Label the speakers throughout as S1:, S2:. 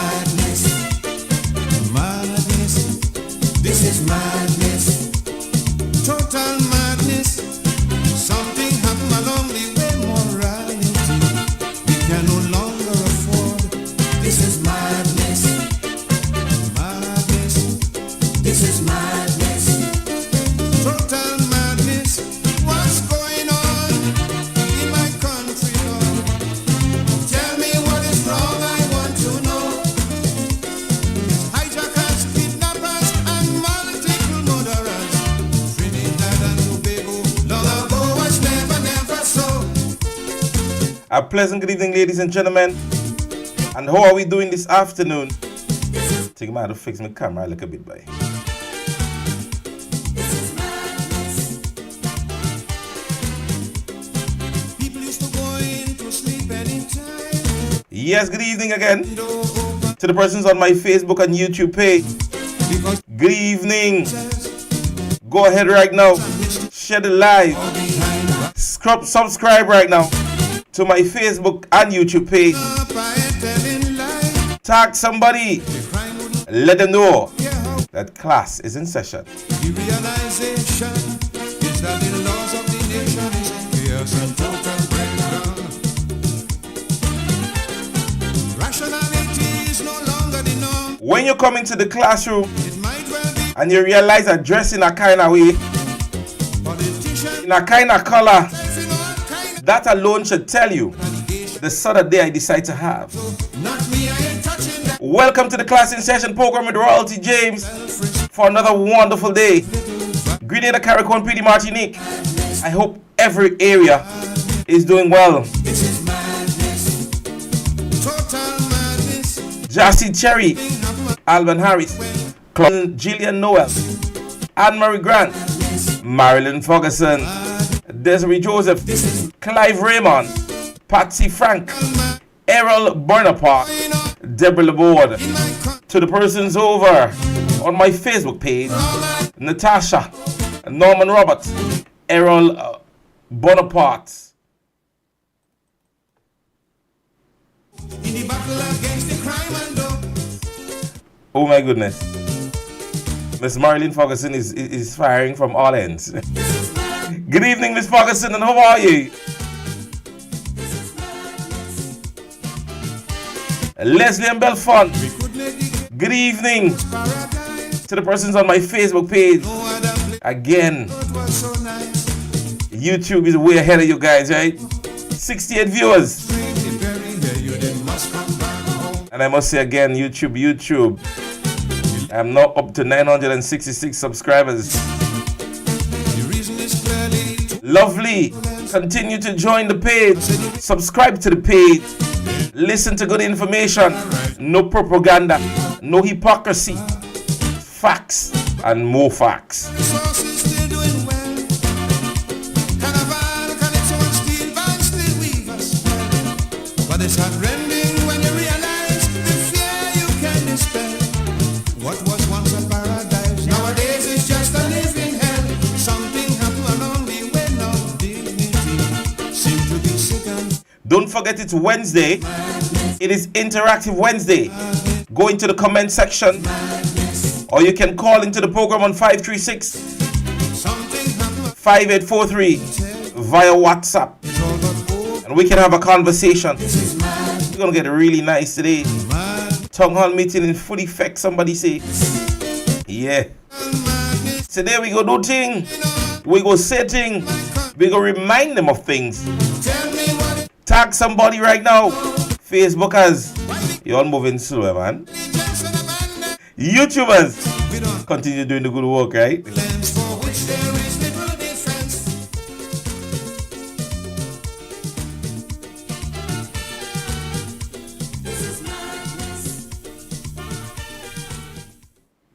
S1: madness. Madness. This is madness. Total madness. Something happened along the way. Morality we can no longer afford. This is madness. Madness. This is madness. Total madness. What's going on in my country, Lord? Tell me what is wrong, I want to know. Hijackers, kidnappers, and multiple murderers. Trinidad and Tobago, long ago was never so.
S2: A pleasant good evening, ladies and gentlemen. And how are we doing this afternoon? Take me out to fix my camera a little bit, boy.
S1: People used to go into sleep anytime.
S2: Yes, good evening again to the persons on my Facebook and YouTube page.
S1: Because
S2: Good evening. Go ahead right now. Share the live. Subscribe right now to my Facebook and YouTube page.
S1: Papa ain't telling lies.
S2: Tag somebody.
S1: The crime wouldn't
S2: Let them know
S1: get out.
S2: that class is in session.
S1: The realization is that the laws of the nation is in chaos and total breakdown. Rationality is no longer the norm.
S2: When you come into the classroom
S1: It might well be
S2: and you realize that dress in a kind of way,
S1: politicians
S2: in a kind of color,
S1: facing all kinds
S2: that alone should tell you
S1: of allegations.
S2: the sort of day I decide to have.
S1: Not me, I ain't touching that.
S2: Welcome to the Class in Session program with Royalty James for another wonderful day. Grenada, Carriacou, PD, Martinique. I hope every area is doing well.
S1: This is madness. Total madness.
S2: Jassy Cherry,
S1: Thing happen
S2: Alban Harris, Gillian Noel, Anne-Marie Grant, Marilyn Ferguson, Desiree Joseph, Clive Raymond, Patsy Frank, Errol Bonaparte, Deborah Laborde.
S1: in my country.
S2: To the persons over on my Facebook page, Natasha, Norman Roberts, Errol Bonaparte.
S1: In the battle against the crime and dope.
S2: Oh my goodness. Miss Marilyn Ferguson is firing from all ends. Good evening, Miss Ferguson, and how are you? Leslie and Belfont,
S1: We could make the
S2: good evening
S1: paradise.
S2: to the persons on my Facebook page.
S1: No other place
S2: Again,
S1: was so nice.
S2: YouTube is way ahead of you guys, right? 68 viewers.
S1: Bring the berry here, you then must come back home.
S2: And I must say again, YouTube. I'm now up to 966 subscribers.
S1: The reason is clearly to
S2: Lovely. Continue to join the page. Subscribe to the page. Listen to good information. No propaganda. No hypocrisy. Facts and more facts.
S1: the source is still doing well. Carnival, calypso, and steel bands still weave us. But it's heartrending when you realize the fear you can dispel. What was once a paradise nowadays is just a living hell. Something happened along the way, no dignity seem to be sickened.
S2: Don't forget it's Wednesday. It is Interactive Wednesday. Go into the comment section or you can call into the program on 536
S1: Something happened
S2: 5843 via WhatsApp
S1: it's all but over.
S2: and we can have a conversation. We're gonna get really nice today. Town hall meeting in full effect, somebody say. Yeah.
S1: Madness,
S2: Today we go do thing. We go say thing. We go remind them of things.
S1: tell me what it
S2: Tag somebody right now. Facebookers. You're all moving slow, man.
S1: is, just an abandon.
S2: YouTubers.
S1: We don't
S2: Continue doing the good work, right?
S1: lens for which there is little difference.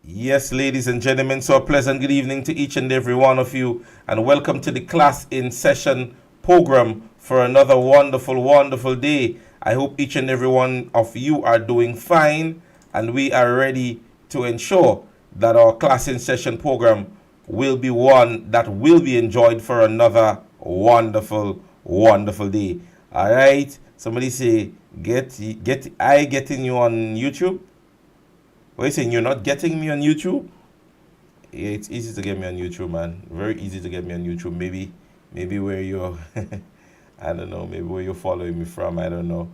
S2: Yes, ladies and gentlemen, so a pleasant good evening to each and every one of you, and welcome to the Class in Session program for another wonderful day. I hope each and every one of you are doing fine, and we are ready to ensure that our Class in Session program will be one that will be enjoyed for another wonderful day. All right, somebody say getting you on YouTube? What are you saying? You're not getting me on YouTube? Yeah, it's easy to get me on YouTube, man. Very easy to get me on YouTube. Maybe where you're, I don't know. Maybe where you're following me from. I don't know.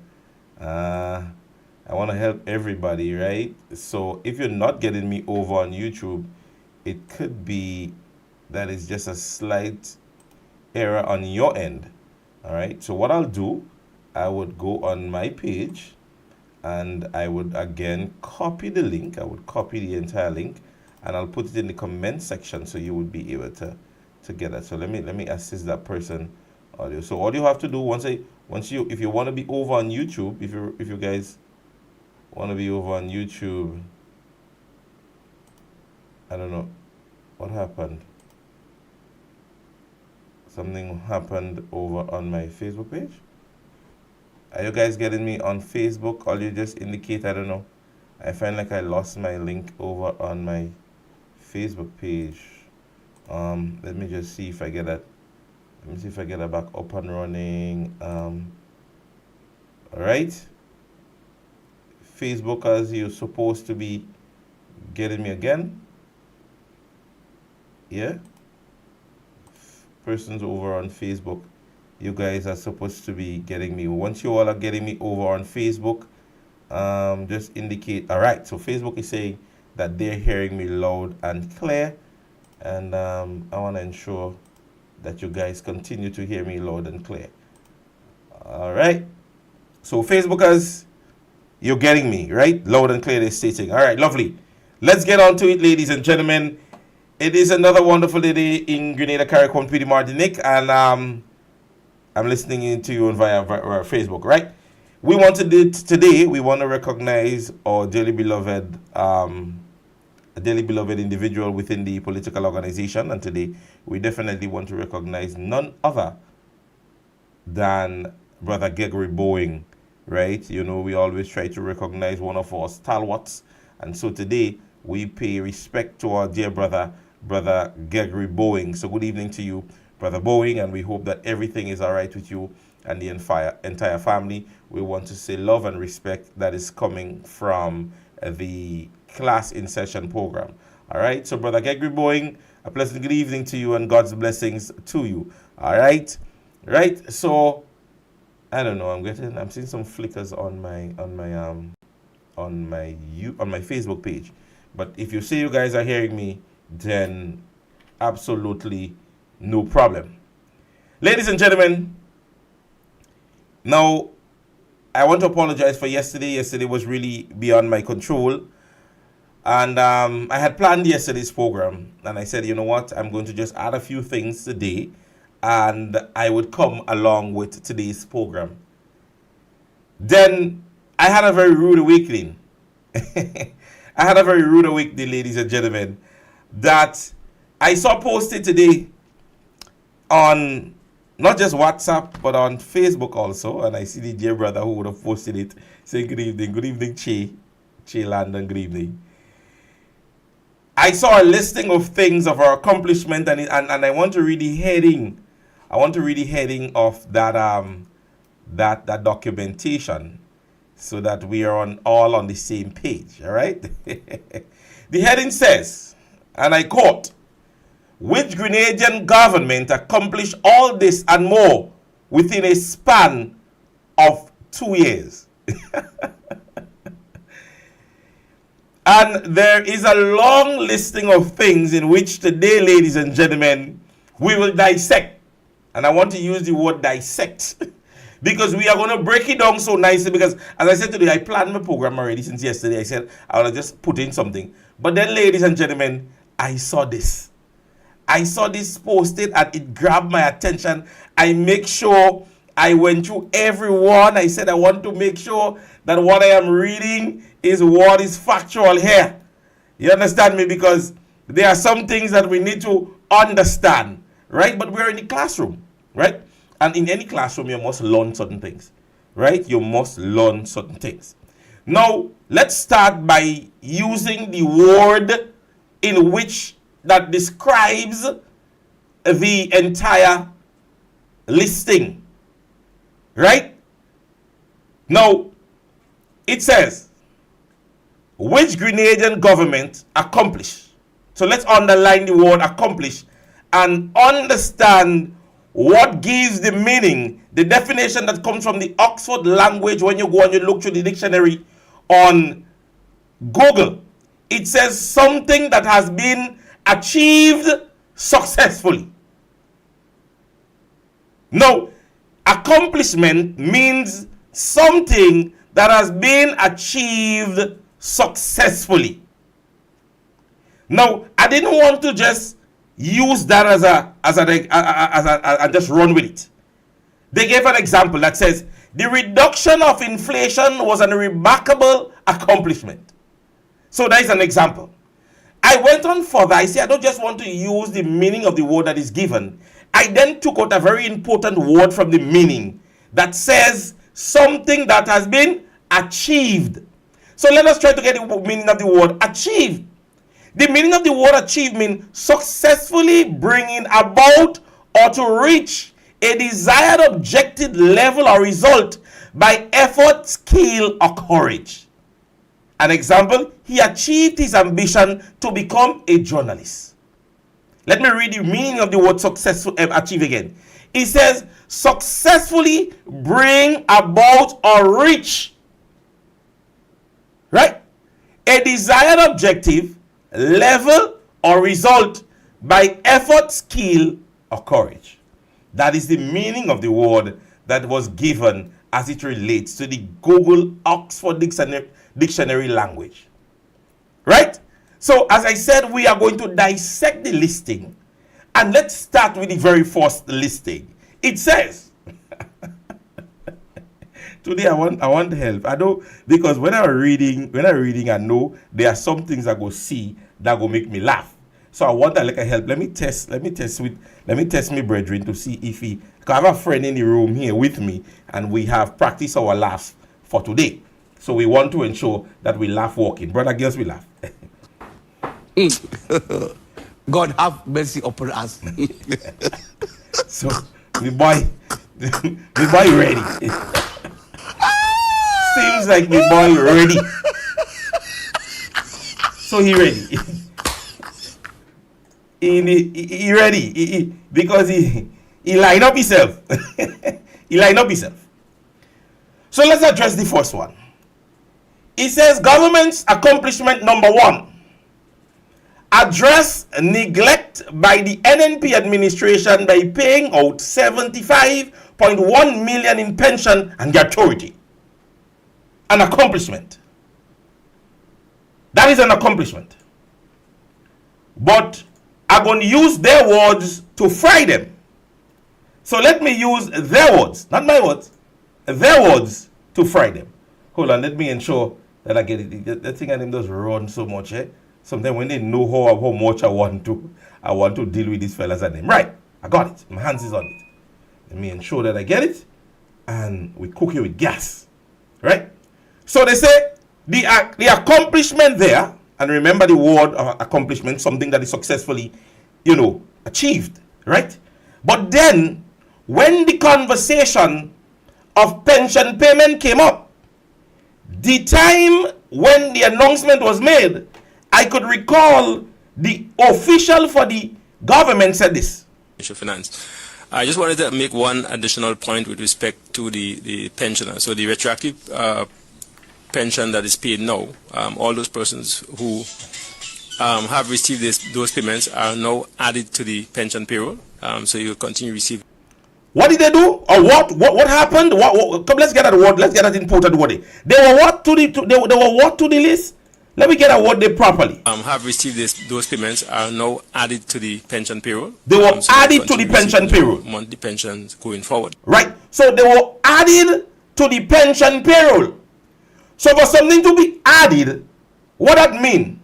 S2: I want to help everybody, right? So if you're not getting me over on YouTube, it could be that it's just a slight error on your end. All right. So what I'll do, I would go on my page and I would again copy the link. I would copy the entire link and I'll put it in the comment section so you would be able to get that. So let me assist that person audio. So all you have to do if you want to be over on YouTube, if you guys want to be over on YouTube, I don't know what happened. Something happened over on my Facebook page. Are you guys getting me on Facebook? Or you just indicate, I don't know. I find like I lost my link over on my Facebook page. Let me just see if I get that. Let me see if I get it back up and running. All right. Facebook, as you're supposed to be getting me again. Yeah. Persons over on Facebook, you guys are supposed to be getting me. Once you all are getting me over on Facebook, just indicate. All right. So Facebook is saying that they're hearing me loud and clear, and I want to ensure that you guys continue to hear me loud and clear. All right. So Facebookers, you're getting me, right? Loud and clear, they're stating. All right, lovely. Let's get on to it, ladies and gentlemen. It is another wonderful day in Grenada, CARICOM, PD Martinique, and I'm listening in to you via Facebook, right? We want to do today, we want to recognize our dearly beloved individual within the political organization, and today we definitely want to recognize none other than Brother Gregory Boeing, right? You know, we always try to recognize one of our stalwarts, and so today we pay respect to our dear brother Gregory Boeing. So good evening to you, Brother Boeing, and we hope that everything is all right with you and the entire family. We want to say love and respect that is coming from the Class in Session program. All right, so Brother Gregory Boeing, a pleasant good evening to you and God's blessings to you. All right, so I don't know, I'm seeing some flickers on my Facebook page. But if you say you guys are hearing me, then absolutely no problem. Ladies and gentlemen, now I want to apologize for yesterday. Yesterday was really beyond my control. And I had planned yesterday's program. And I said, you know what, I'm going to just add a few things today. And I would come along with today's program. Then I had a very rude awakening. Ladies and gentlemen, that I saw posted today on not just WhatsApp, but on Facebook also. And I see the dear brother who would have posted it saying, good evening, Che Landon, good evening. I saw a listing of things of our accomplishment, and I want to read the heading. I want to read the heading of that documentation so that we are all on the same page, all right? The heading says, and I quote, "Which Grenadian government accomplished all this and more within a span of 2 years?" And there is a long listing of things in which today, ladies and gentlemen, we will dissect. And I want to use the word dissect because we are going to break it down so nicely, because as I said today, I planned my program already since yesterday. I said I will just put in something. But then, ladies and gentlemen, I saw this. I saw this posted and it grabbed my attention. I make sure I went through everyone. I said I want to make sure that what I am reading is what is factual here. You understand me? Because there are some things that we need to understand, right? But we're in the classroom, right? And in any classroom, you must learn certain things, right? You must learn certain things. Now, let's start by using the word in which that describes the entire listing, right? Now, it says, which Grenadian government accomplished. So let's underline the word accomplish and understand what gives the meaning, the definition that comes from the Oxford language when you go and you look through the dictionary on Google. It says something that has been achieved successfully. Now, accomplishment means something that has been achieved successfully. Now, I didn't want to just use that and just run with it. They gave an example that says the reduction of inflation was a remarkable accomplishment. So that is an example. I went on further. I said I don't just want to use the meaning of the word that is given. I then took out a very important word from the meaning that says something that has been achieved. So let us try to get the meaning of the word achieved. The meaning of the word achieve means successfully bringing about or to reach a desired objective level or result by effort, skill, or courage. An example, he achieved his ambition to become a journalist. Let me read the meaning of the word successful, achieve again. It says, successfully bring about or reach, right, a desired objective, level, or result by effort, skill, or courage. That is the meaning of the word that was given as it relates to the Google Oxford Dictionary language. Right? So, as I said, we are going to dissect the listing. And let's start with the very first listing. It says, today I want help. I know, because when I'm reading, I know there are some things I go see that go make me laugh. So I want a little help. Let me test my brethren to see if he, because I have a friend in the room here with me, and we have practiced our laughs for today. So we want to ensure that we laugh walking. Brother girls, we laugh.
S3: God have mercy upon us.
S2: So the boy ready. Seems like the boy ready. So he ready. He ready. Because he line up himself. He line up himself. So let's address the first one. It says government's accomplishment number 1. Address neglect by the NNP administration by paying out 75.1 million in pension and gratuity. An accomplishment. That is an accomplishment. But I'm going to use their words to fry them. So let me use their words, not my words, their words to fry them. Hold on, let me ensure that I get it. The thing I them does run so much, eh? Sometimes when they know how much I want to deal with these fellas and them. Right, I got it. My hands is on it. Let me ensure that I get it. And we cook it with gas. Right? So they say the accomplishment there, and remember the word accomplishment, something that is successfully, achieved. Right? But then, when the conversation of pension payment came up, the time when the announcement was made, I could recall the official for the government said this.
S4: Finance. I just wanted to make one additional point with respect to the pensioner. So the retroactive pension that is paid now, all those persons who have received those payments are now added to the pension payroll. So you continue to receive.
S2: What did they do? Or what happened? Come, let's get that word. Let's get that important word. They were what to the list? Let me get a word there properly.
S4: Have received those payments are now added to the pension payroll.
S2: They were added to the pension payroll.
S4: Monthly pensions going forward.
S2: Right. So they were added to the pension payroll. So for something to be added, what that mean?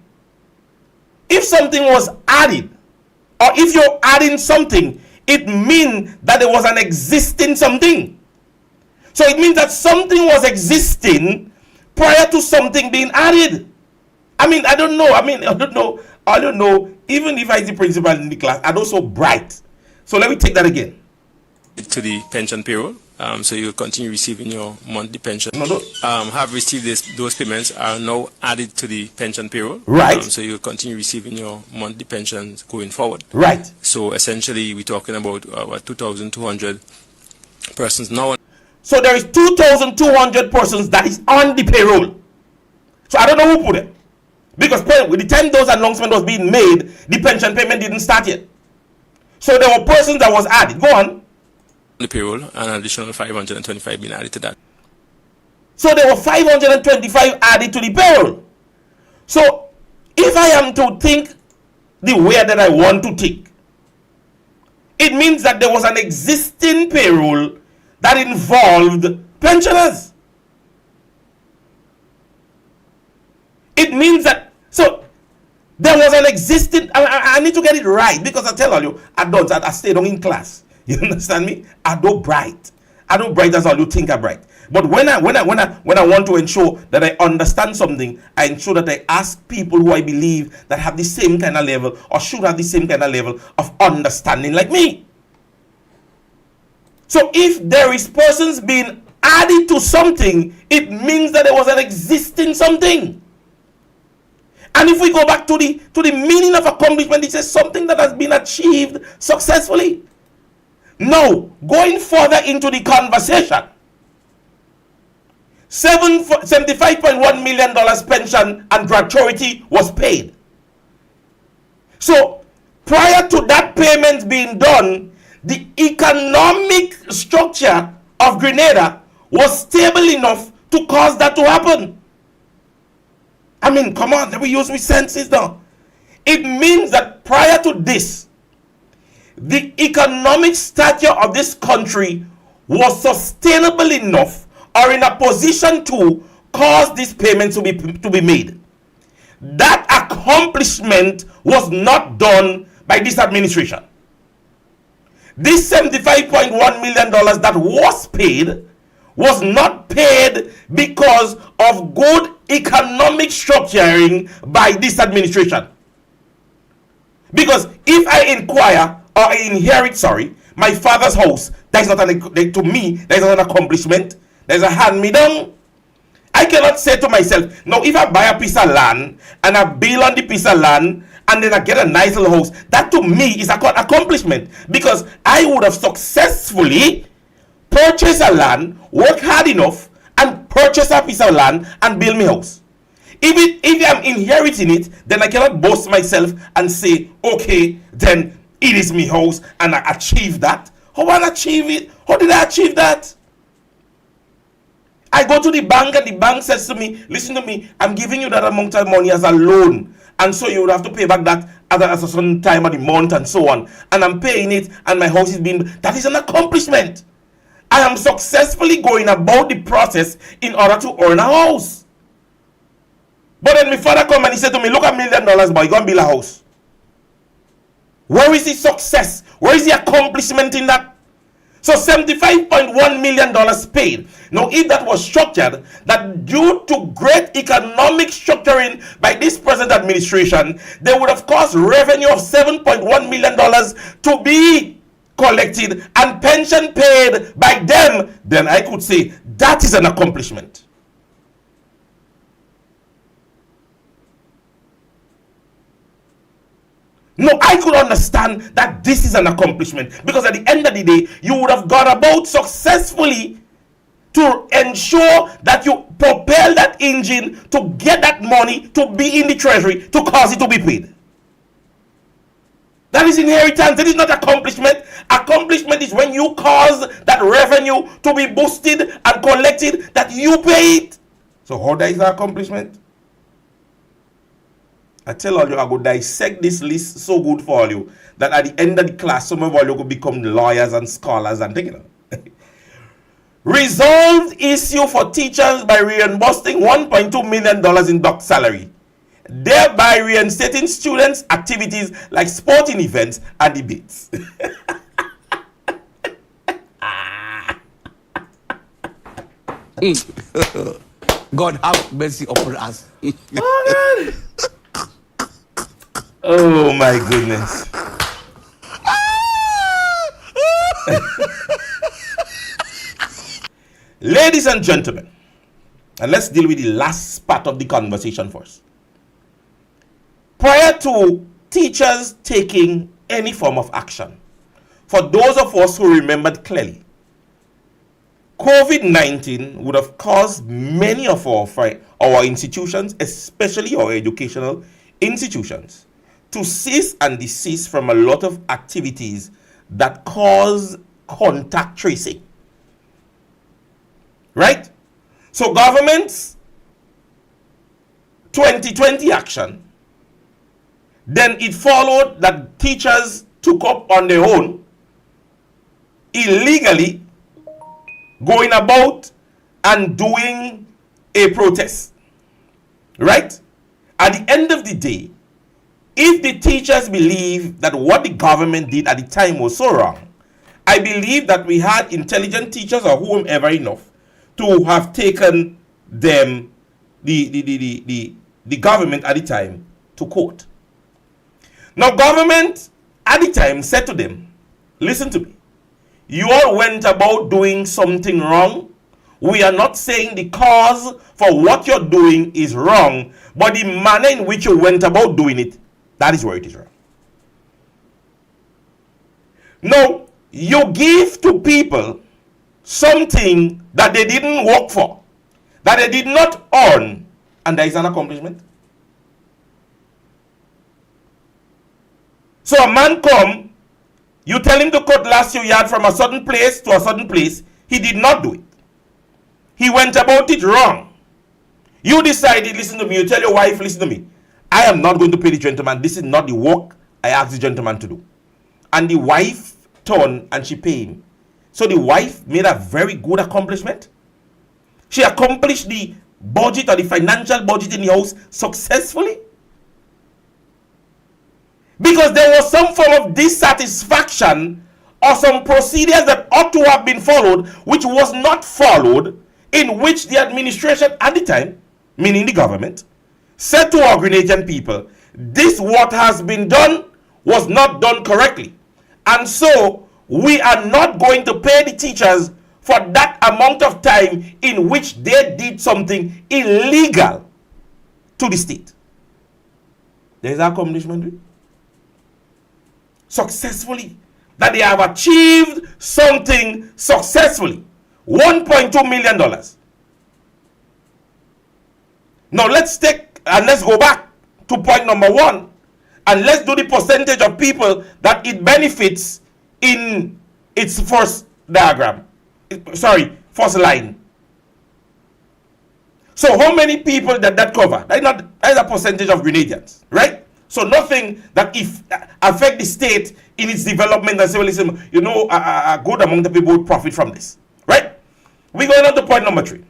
S2: If something was added, or if you're adding something, it means that there was an existing something. So it means that something was existing prior to something being added. I don't know. Even if I was the principal in the class, I'm also bright. So let me take that again.
S4: To the pension payroll. So you continue receiving your monthly pension.
S2: No.
S4: Have received those payments are now added to the pension payroll.
S2: Right.
S4: So you continue receiving your monthly pensions going forward.
S2: Right.
S4: So essentially, we're talking about 2,200 persons now.
S2: So there is 2,200 persons that is on the payroll. So I don't know who put it. Because with the time those announcements was being made, the pension payment didn't start yet. So there were persons that was added. Go on.
S4: The payroll, and an additional 525 being added to that.
S2: So there were 525 added to the payroll. So if I am to think the way that I want to think, it means that there was an existing payroll that involved pensioners. It means that, so there was an existing, I need to get it right, because I tell all you, adults, I stay down in class. You understand me? I do bright. That's all you think are bright. But when I want to ensure that I understand something, I ensure that I ask people who I believe that have the same kind of level or should have the same kind of level of understanding like me. So if there is persons being added to something, it means that there was an existing something. And if we go back to the meaning of accomplishment, it says something that has been achieved successfully. Now, going further into the conversation, $75.1 million pension and gratuity was paid. So, prior to that payment being done, the economic structure of Grenada was stable enough to cause that to happen. I mean, come on, we use senses now. It means that prior to this, the economic stature of this country was sustainable enough or in a position to cause this payment to be made. That accomplishment was not done by this administration. This $75.1 million that was paid was not paid because of good economic structuring by this administration. Because if I inquire or I inherit, my father's house, that is not to me, that is not an accomplishment. There's a hand-me-down. I cannot say to myself, now if I buy a piece of land and I build on the piece of land and then I get a nice little house, that to me is an accomplishment, because I would have successfully purchased a land, work hard enough, and purchase a piece of land and build my house. If I'm inheriting it, then I cannot boast myself and say, okay, then it is my house and I achieved that. How did I achieve it? How did I achieve that? I go to the bank and the bank says to me, listen to me, I'm giving you that amount of money as a loan. And so you would have to pay back that at a certain time of the month and so on. And I'm paying it and my house is being, that is an accomplishment. I am successfully going about the process in order to earn a house. But then my father come and he said to me, look, $1 million, boy, go and build a house. Where is the success? Where is the accomplishment in that? So $75.1 million paid. Now, if that was structured, that due to great economic structuring by this present administration, they would have caused revenue of $7.1 million to be collected and pension paid by them, then I could say that is an accomplishment. No, I could understand that this is an accomplishment, because at the end of the day, you would have gone about successfully to ensure that you propel that engine to get that money to be in the treasury to cause it to be paid. That is inheritance. It is not accomplishment. Accomplishment is when you cause that revenue to be boosted and collected, that you pay it. So how that is an accomplishment? I tell all you, I go dissect this list so good for all you that at the end of the class, some of all you could become lawyers and scholars and things. Resolved issue for teachers by reimbursing $1.2 million in docked salary, thereby reinstating students' activities like sporting events and debates.
S3: God have mercy upon us.
S2: Oh, God. Oh my goodness. Ladies and gentlemen, and let's deal with the last part of the conversation first. Prior to teachers taking any form of action, for those of us who remembered clearly, COVID-19 would have caused many of our institutions, especially our educational institutions, to cease and desist from a lot of activities that cause contact tracing. Right? So government's 2020 action, then it followed that teachers took up on their own, illegally going about and doing a protest. Right? At the end of the day, if the teachers believe that what the government did at the time was so wrong, I believe that we had intelligent teachers or whomever enough to have taken them, the government at the time, to court. Now, government at the time said to them, listen to me, you all went about doing something wrong. We are not saying the cause for what you're doing is wrong, but the manner in which you went about doing it, that is where it is wrong. Now, you give to people something that they didn't work for, that they did not earn, and there is an accomplishment. So a man come, you tell him to cut last year yard from a certain place to a certain place, he did not do it. He went about it wrong. You decided, listen to me, you tell your wife, listen to me, I am not going to pay the gentleman, this is not the work I asked the gentleman to do. And the wife turned and she paid him. So the wife made a very good accomplishment. She accomplished the budget or the financial budget in the house successfully. Because there was some form of dissatisfaction or some procedures that ought to have been followed, which was not followed, in which the administration at the time, meaning the government, said to our Grenadian people, this what has been done was not done correctly. And so we are not going to pay the teachers for that amount of time in which they did something illegal to the state. There is an accomplishment successfully, that they have achieved something successfully. $1.2 million. Now let's go back to point number 1, and let's do the percentage of people that it benefits in its first diagram. First line. So how many people that cover? That is a percentage of Grenadians, right? So nothing that if affect the state in its development and say, well, listen, a good amount of people would profit from this, right? We're going on to point number 3.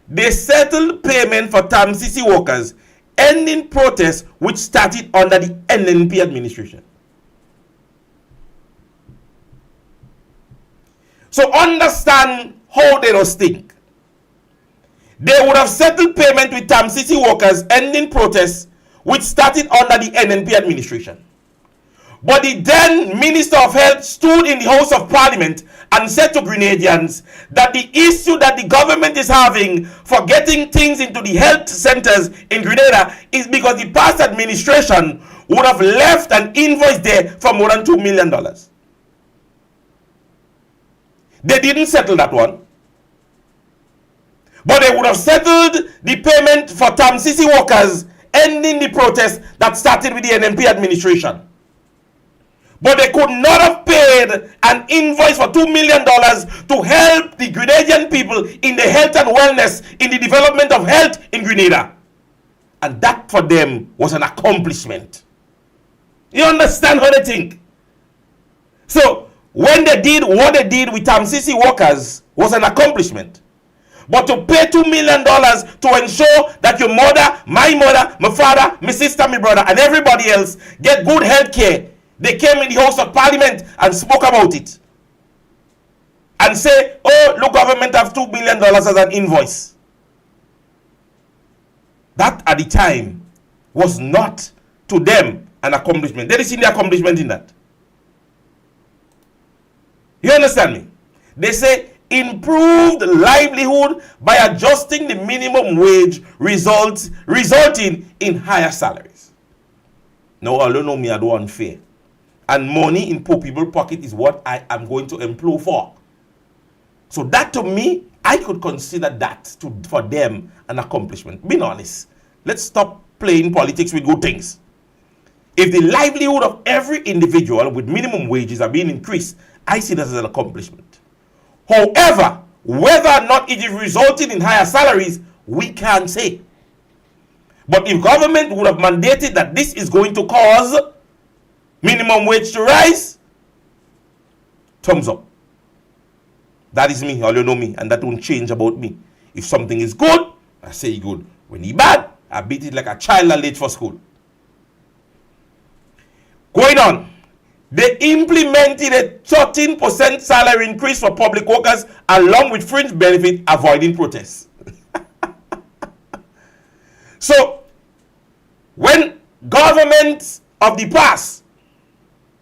S2: They settled payment for TAMCC workers, ending protests which started under the NNP administration. So understand how they don't think. They would have settled payment with TAMCC workers, ending protests which started under the NNP administration. But the then Minister of Health stood in the House of Parliament and said to Grenadians that the issue that the government is having for getting things into the health centers in Grenada is because the past administration would have left an invoice there for more than $2 million. They didn't settle that one. But they would have settled the payment for TAMCC workers, ending the protest that started with the NNP administration. But they could not have paid an invoice for $2 million to help the Grenadian people in the health and wellness, in the development of health in Grenada. And that for them was an accomplishment. You understand how they think? So when they did what they did with TAMCC workers was an accomplishment. But to pay $2 million to ensure that your mother, my father, my sister, my brother, and everybody else get good health care, they came in the House of Parliament and spoke about it. And say, oh, look, government have $2 billion as an invoice. That at the time was not to them an accomplishment. They didn't see the accomplishment in that. You understand me? They say, improved livelihood by adjusting the minimum wage, resulting in higher salaries. Now, I don't know me, I don't want fair. And money in poor people's pocket is what I am going to implore for. So that to me, I could consider that for them an accomplishment. Being honest, let's stop playing politics with good things. If the livelihood of every individual with minimum wages are being increased, I see that as an accomplishment. However, whether or not it is resulting in higher salaries, we can't say. But if government would have mandated that this is going to cause minimum wage to rise, thumbs up. That is me, all you know me, and that won't change about me. If something is good, I say good. When it's bad, I beat it like a child late for school. Going on, they implemented a 13% salary increase for public workers along with fringe benefit, avoiding protests. So, when governments of the past,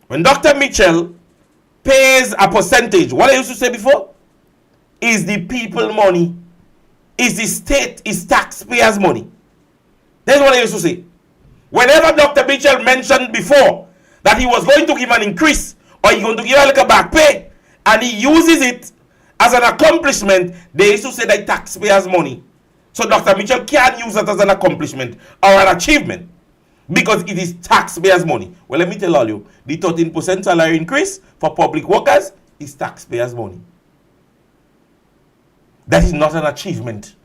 S2: when Dr. Mitchell pays a percentage, what I used to say before, is the people money, is the state, is taxpayers' money. That's what I used to say. Whenever Dr. Mitchell mentioned before that he was going to give an increase or he's going to give a little back pay, and he uses it as an accomplishment, they used to say that taxpayers' money. So Dr. Mitchell can't use that as an accomplishment or an achievement because it is taxpayers' money. Well, let me tell all you, the 13% salary increase for public workers is taxpayers' money. That is not an achievement.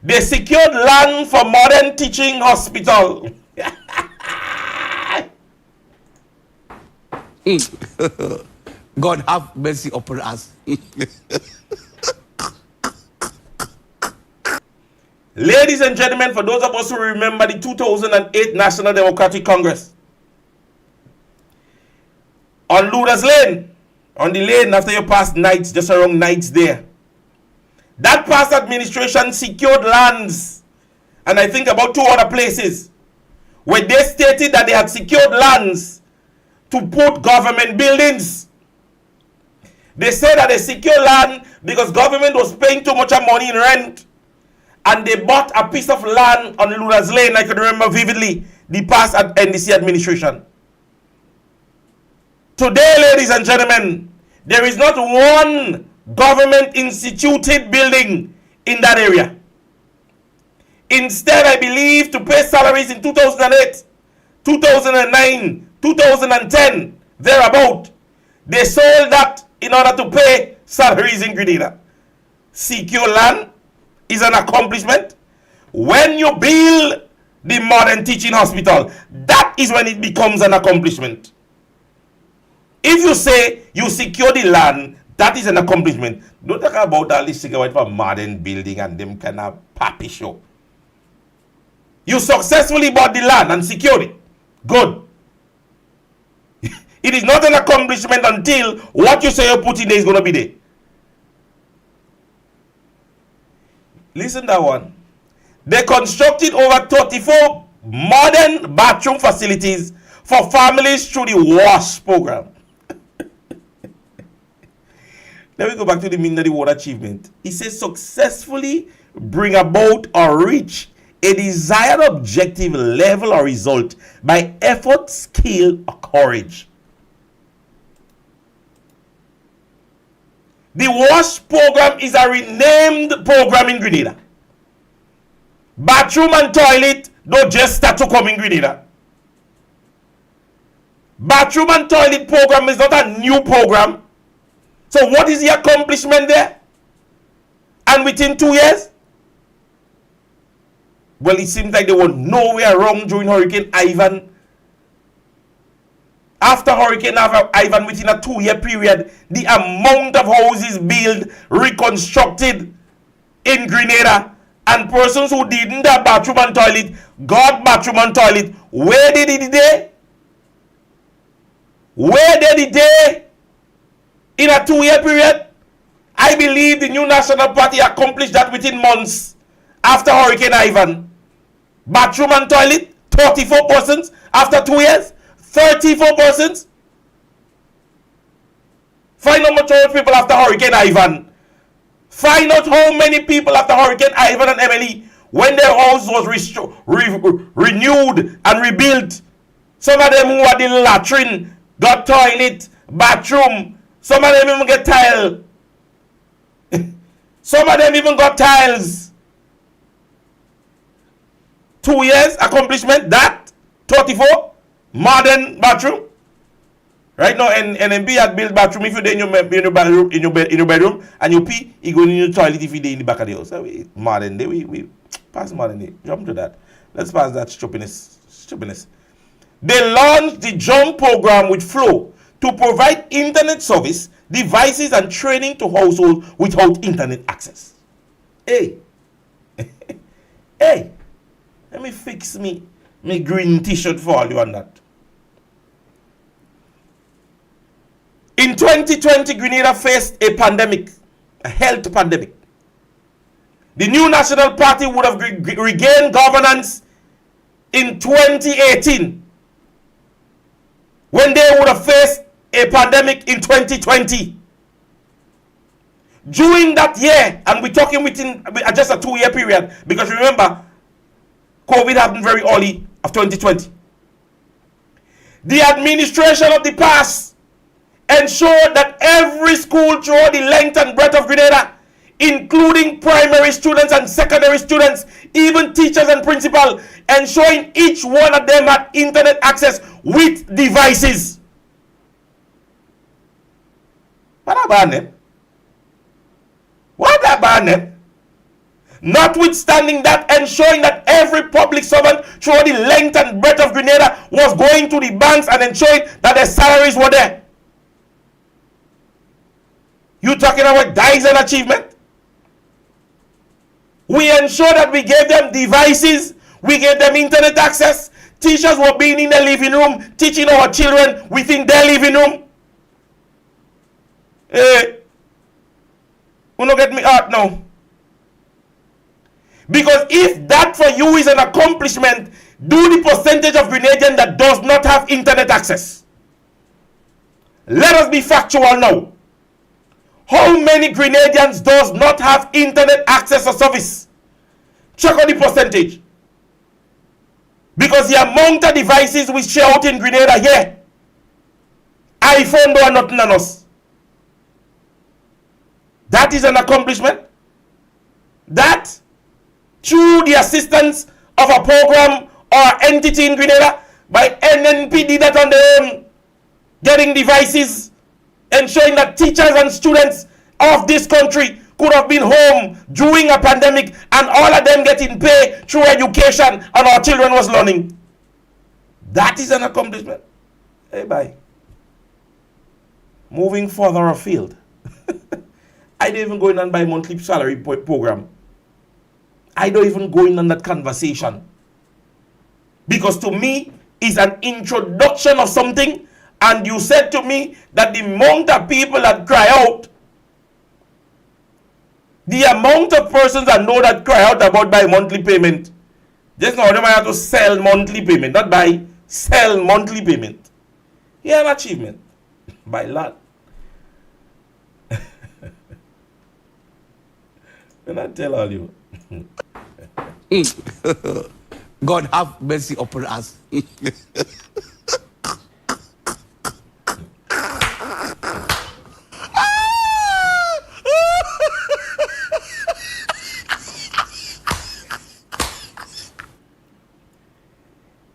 S2: They secured land for modern teaching hospital.
S3: God have mercy upon us.
S2: Ladies and gentlemen, for those of us who remember the 2008 National Democratic Congress, on Luda's Lane, on the lane after you pass Knights, just around Knights there, that past administration secured lands, and I think about 2 other places, where they stated that they had secured lands to put government buildings. They said that they secured land because government was paying too much money in rent, and they bought a piece of land on Luda's Lane. I can remember vividly the past NDC administration. Today, ladies and gentlemen, there is not one government instituted building in that area. Instead, I believe to pay salaries in 2008, 2009, 2010, thereabout, they sold that in order to pay salaries in Grenada. Secure land is an accomplishment. When you build the modern teaching hospital, that is when it becomes an accomplishment. If you say you secure the land, that is an accomplishment. Don't talk about all this cigarette for modern building and them kind of pappy show. You successfully bought the land and secured it. Good. It is not an accomplishment until what you say you put in there is going to be there. Listen to that one. They constructed over 34 modern bathroom facilities for families through the WASH program. Let me go back to the meaning of the word achievement. It says successfully bring about or reach a desired objective level or result by effort, skill, or courage. The WASH program is a renamed program in Grenada. Bathroom and toilet don't just start to come in Grenada. Bathroom and toilet program is not a new program. So what is the accomplishment there? And within 2 years? Well, it seems like they were nowhere wrong during Hurricane Ivan. After Hurricane Ivan, within a 2-year period, the amount of houses built, reconstructed in Grenada, and persons who didn't have bathroom and toilet got bathroom and toilet. Where did it day? Where did it day? In a 2-year period? I believe the New National Party accomplished that within months after Hurricane Ivan. Bathroom and toilet, 34 persons after 2 years. 34 persons. Find out how much people after Hurricane Ivan. Find out how many people after Hurricane Ivan and Emily, when their house was renewed and rebuilt. Some of them who had the latrine, got toilet, bathroom. Some of them even get tile. Some of them even got tiles. 2 years accomplishment, that 34 modern bathroom. Right now, NMB had built bathroom. If you're in your bedroom and you pee, you go in your toilet if you're in the back of the house. Modern day, we pass modern day. Jump to that. Let's pass that stupidness. They launched the JUMP program with Flow to provide internet service, devices, and training to households without internet access. Hey, hey, let me fix me green t-shirt for all you on that. In 2020, Grenada faced a pandemic, a health pandemic. The new National Party would have regained governance in 2018 when they would have faced a pandemic in 2020. During that year, and we're talking within just a 2-year period, because remember, COVID happened very early of 2020. The administration of the past ensured that every school throughout the length and breadth of Grenada, including primary students and secondary students, even teachers and principals, ensuring each one of them had internet access with devices. What about them? What about them? Notwithstanding that, ensuring that every public servant throughout the length and breadth of Grenada was going to the banks and ensuring that their salaries were there. You talking about that is an achievement? We ensured that we gave them devices, we gave them internet access. Teachers were being in the living room, teaching our children within their living room. You don't get me out now. Because if that for you is an accomplishment, do the percentage of Grenadian that does not have internet access. Let us be factual now. How many Grenadians does not have internet access or service? Check on the percentage. Because the amount of devices we share out in Grenada here, iPhone do nothing on us. That is an accomplishment. That, through the assistance of a program or entity in Grenada, by NNP did that on their own, getting devices, ensuring that teachers and students of this country could have been home during a pandemic and all of them getting paid through education and our children was learning. That is an accomplishment. Hey, bye. Moving further afield. I don't even go in and buy monthly salary program. I don't even go in on that conversation. Because to me, it's an introduction of something, and you said to me that the amount of people that cry out, the amount of persons that know that cry out about buy monthly payment, just now they might have to sell monthly payment, not buy, sell monthly payment. Yeah, an achievement. By lot. When I tell all you.
S3: God have mercy upon us.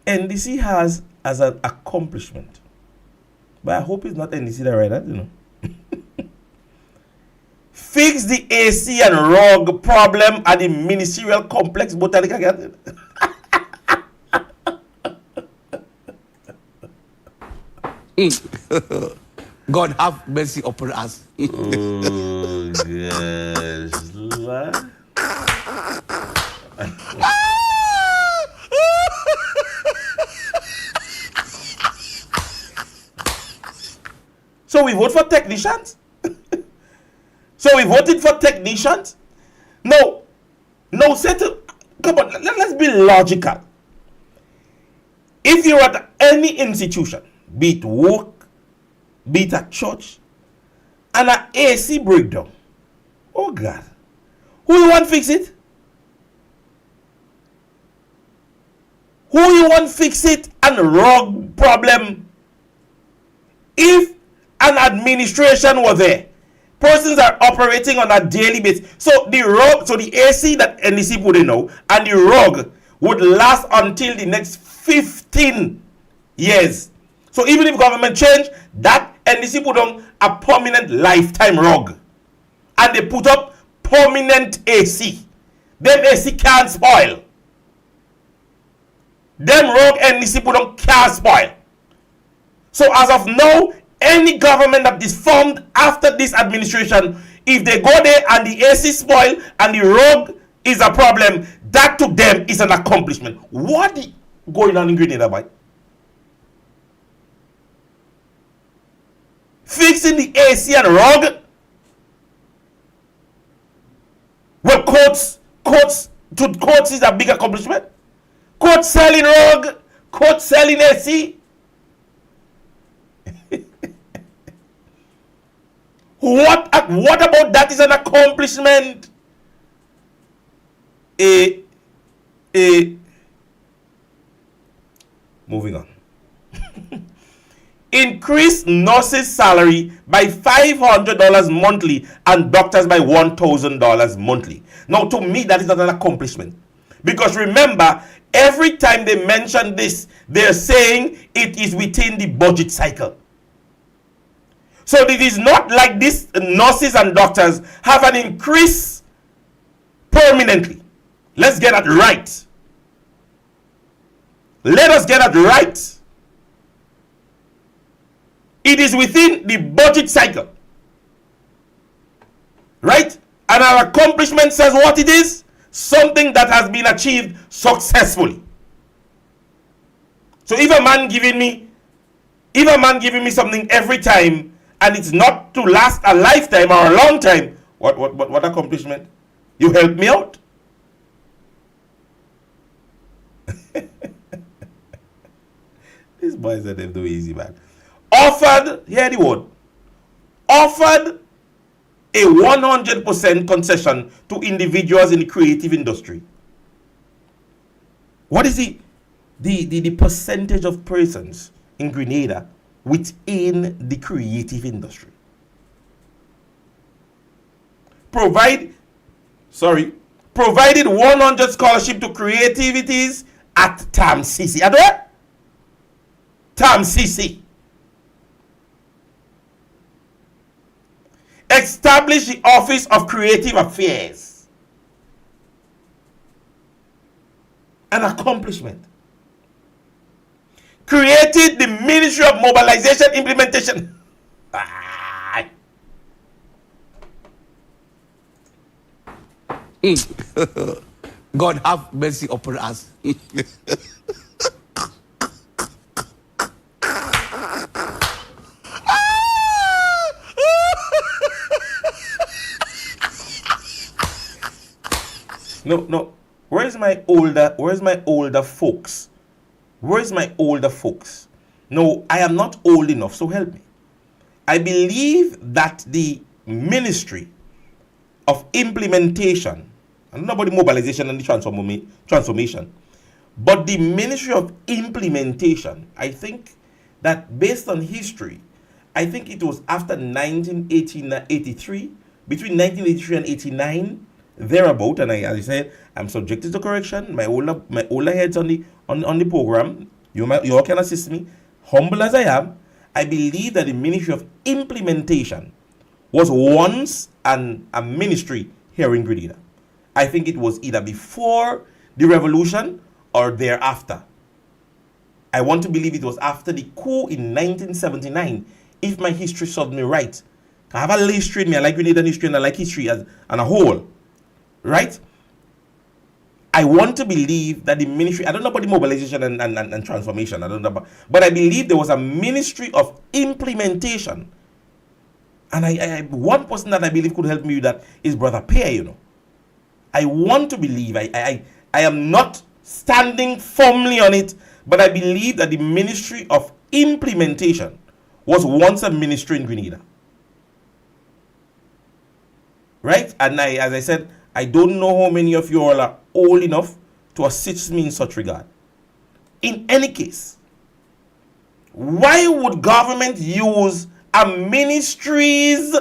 S2: NDC has as an accomplishment, but I hope it's not NDC that write that, you know. Fix the AC and rug problem at the ministerial complex Botanical Garden.
S3: God have mercy upon us.
S2: Oh, gosh. So we vote for technicians? So we voted for technicians? No, come on, let's be logical. If you're at any institution, be it work, be it at church, and an AC breakdown. Oh God. Who you want fix it? Who you want fix it and RUG problem? If an administration was there, persons are operating on a daily basis. So the RUG, so the AC that NDC put in now and the RUG would last until the next 15 years. So even if government change, that NDC put on a permanent lifetime RUG. And they put up permanent AC. Them AC can't spoil. Them RUG NDC put on can't spoil. So as of now, any government that is formed after this administration, if they go there and the AC spoil and the RUG is a problem, that to them is an accomplishment. What is going on in Grenada, boy? Fixing the AC and RUG? Well, courts is a big accomplishment. Courts selling RUG, courts selling AC. What about that is an accomplishment? Moving on. Increase nurses' salary by $500 monthly and doctors by $1,000 monthly. Now, to me, that is not an accomplishment. Because remember, every time they mention this, they're saying it is within the budget cycle. So it is not like these nurses and doctors have an increase permanently. Let's get that right. Let us get that right. It is within the budget cycle. Right? And our accomplishment says what it is? Something that has been achieved successfully. So if a man giving me something every time and it's not to last a lifetime or a long time, what accomplishment? You help me out. These boys are them do easy, man. Offered, hear the word, offered a 100% concession to individuals in the creative industry. What is the percentage of persons in Grenada within the creative industry? Provided 100 scholarship to creativities at TAMCC. At what? TAMCC. Establish the Office of Creative Affairs. An accomplishment. Created the Ministry of Mobilization Implementation.
S3: God have mercy upon us.
S2: No. Where's my older folks? Where's my older folks? No, I am not old enough, so help me. I believe that the Ministry of Implementation, and not about the mobilization and the transformation, but the Ministry of Implementation, I think that based on history, I think it was after 1983, between 1983 and 89, thereabout, and as I said, I'm subjected to correction. My older heads on the program, you all can assist me. Humble as I am, I believe that the Ministry of Implementation was once a ministry here in Grenada. I think it was either before the revolution or thereafter. I want to believe it was after the coup in 1979, if my history served me right. I have a little history in me. I like Grenadian history and I like history as a whole. Right? I want to believe that the ministry, I don't know about the mobilization and transformation, I don't know about, but I believe there was a Ministry of Implementation. And I one person that I believe could help me with that is Brother Pierre, you know. I want to believe, I am not standing firmly on it, but I believe that the Ministry of Implementation was once a ministry in Grenada. Right? And as I said, I don't know how many of you all are old enough to assist me in such regard. In any case, why would government use a ministry's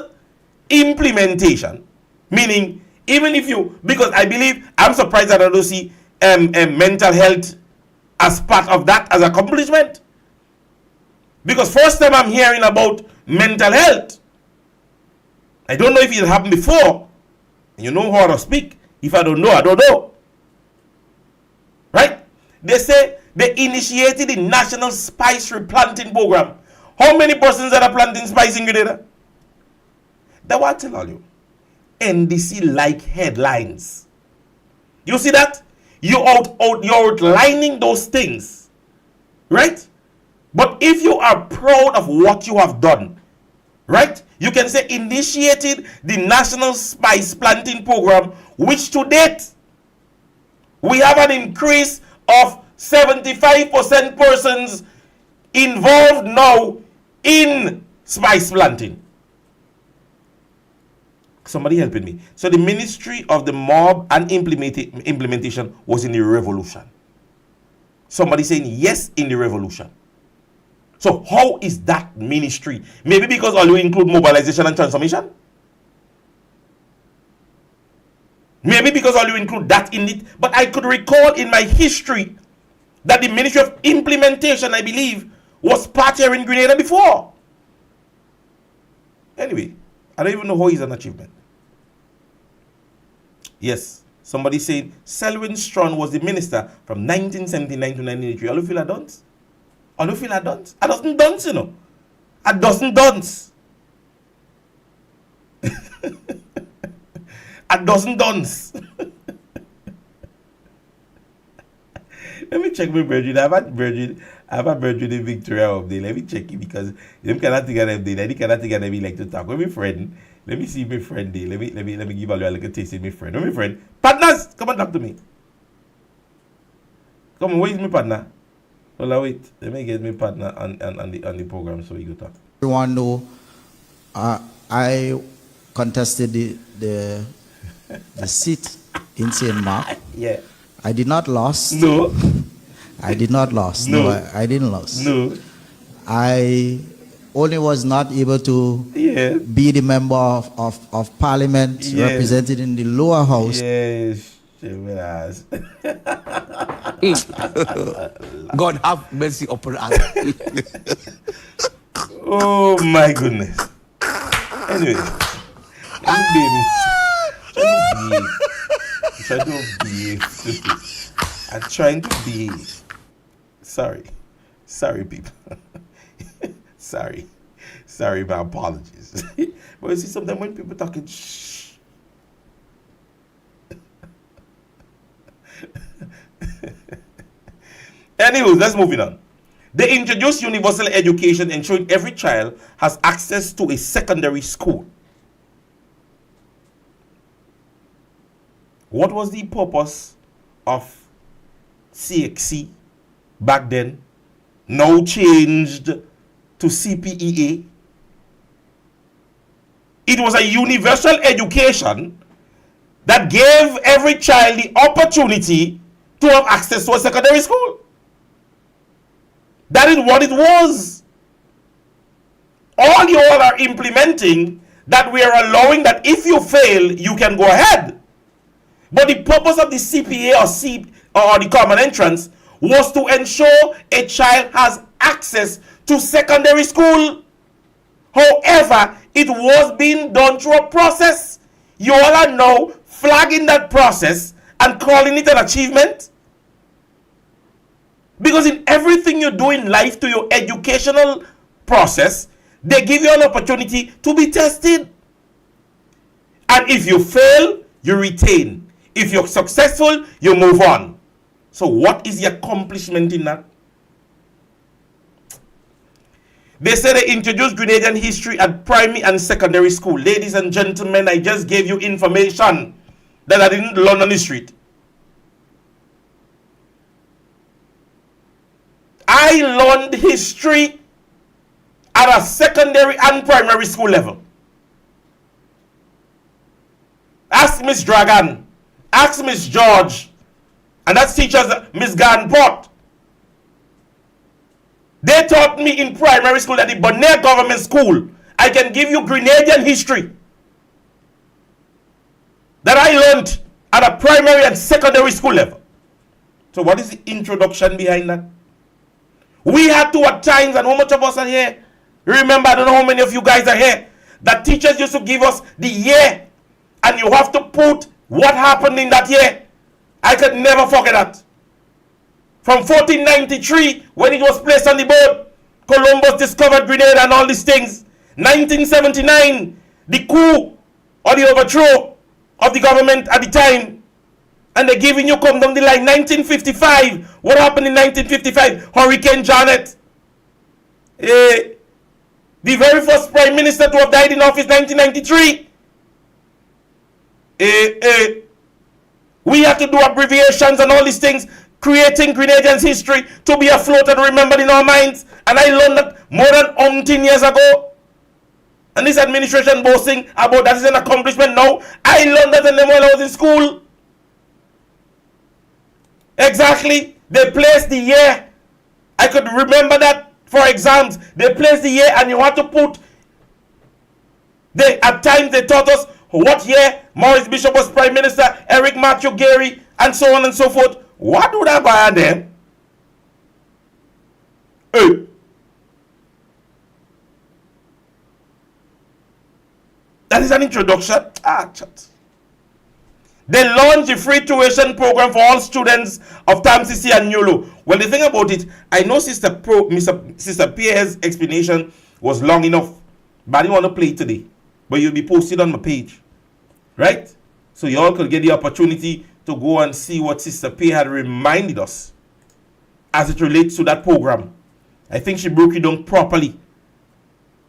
S2: implementation? Meaning, even if you, because I believe, I'm surprised that I don't see mental health as part of that as accomplishment. Because first time I'm hearing about mental health. I don't know if it happened before. You know how to speak. If I don't know, I don't know. Right? They say they initiated the National Spice Replanting Program. How many persons are planting spice in Grenada? That's what I tell all you. NDC like headlines. You see that? You're outlining those things. Right? But if you are proud of what you have done, right? You can say initiated the National Spice Planting Program, which to date, we have an increase of 75% persons involved now in spice planting. Somebody helping me. So the Ministry of the Mob and Implementation was in the revolution. Somebody saying yes in the revolution. So how is that ministry? Maybe because all you include mobilization and transformation? Maybe because all you include that in it. But I could recall in my history that the Ministry of Implementation, I believe, was part here in Grenada before. Anyway, I don't even know how it's an achievement. Yes, somebody said Selwyn Strachan was the minister from 1979 to 1983. All you feel I don't? All you feel I don't? I doesn't dance, you know. I doesn't dance. I doesn't dance. Let me check my Virgin. I have a Virgin in Victoria update. Let me check it because them cannot think of them day. They cannot think of them like to talk with my friend. Let me see my friend day. Let me give all you a little taste of my friend. My friend. Partners, come and talk to me. Come on, where is my partner? Well, wait. Let me get my partner on the program so we go talk.
S5: Everyone know I contested the seat in St. Mark.
S2: Yeah.
S5: I did not lose.
S2: No.
S5: I did not lose.
S2: No.
S5: I didn't lose.
S2: No.
S5: I only was not able to be the member of parliament represented in the lower house.
S2: Yes.
S3: God have mercy upon us.
S2: Oh my goodness. Anyway, I'm trying to behave. Sorry, people. Sorry, my apologies. But you see, sometimes when people talking, shh. Anyways, let's move on. They introduced universal education, ensuring every child has access to a secondary school. What was the purpose of CXC back then, now changed to CPEA? It was a universal education that gave every child the opportunity to have access to a secondary school. That is what it was. All you all are implementing that we are allowing that if you fail, you can go ahead. But the purpose of the CPA or the common entrance was to ensure a child has access to secondary school. However, it was being done through a process. You all are now flagging that process and calling it an achievement. Because in everything you do in life to your educational process, they give you an opportunity to be tested. And if you fail, you retain. If you're successful, you move on. So what is the accomplishment in that? They say they introduced Grenadian history at primary and secondary school. Ladies and gentlemen, I just gave you information that I didn't learn on the street. I learned history at a secondary and primary school level. Ask Miss Dragon. Ask Miss George. And that's teachers, Miss Garnport. They taught me in primary school at the Bonaire Government School. I can give you Grenadian history that I learned at a primary and secondary school level. So what is the introduction behind that? We had to at times, and how much of us are here? Remember, I don't know how many of you guys are here, that teachers used to give us the year, and you have to put what happened in that year. I could never forget that. From 1493, when it was placed on the board, Columbus discovered Grenada and all these things. 1979, the coup or the overthrow of the government at the time. And they're giving you come down the line. 1955, what happened in 1955? Hurricane Janet. The very first prime minister to have died in office, 1993. We have to do abbreviations and all these things, creating Grenadians' history to be afloat and remembered in our minds. And I learned that more than 10 years ago. And this administration boasting about that is an accomplishment now. I learned that when I was in school. Exactly. They placed the year. I could remember that for exams. They placed the year and you had to put. At times they taught us what year Maurice Bishop was Prime Minister, Eric Matthew Gary, and so on and so forth. What would I buy them? That is an introduction. Chat. They launched the free tuition program for all students of TAMCC and NULO. Well, the thing about it, I know Sister Pierre's explanation was long enough, but I didn't want to play it today. But you'll be posted on my page. Right? So you all could get the opportunity to go and see what Sister Pierre had reminded us as it relates to that program. I think she broke it down properly.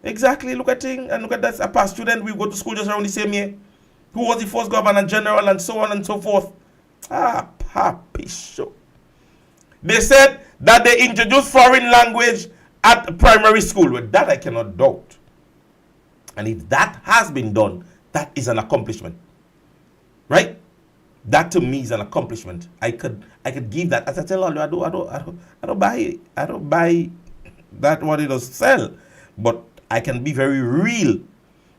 S2: Exactly, look at thing, and look at that. A past student, we go to school just around the same year. Who was the first governor general and so on and so forth. Papi show. They said that they introduced foreign language at primary school. Well, that I cannot doubt. And if that has been done, that is an accomplishment. Right? That to me is an accomplishment. I could give that. As I tell you, I don't buy that what it does sell. But I can be very real.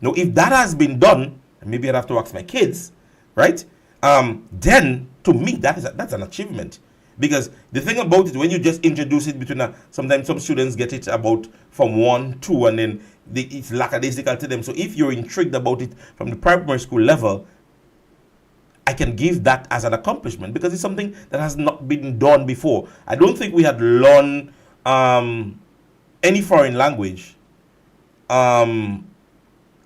S2: Now, if that has been done, maybe I'd have to ask my kids, right? Then to me that's an achievement. Because the thing about it, when you just introduce it between sometimes some students get it about from 1, 2, and then it's lackadaisical to them. So if you're intrigued about it from the primary school level, I can give that as an accomplishment because it's something that has not been done before. I don't think we had learned any foreign language at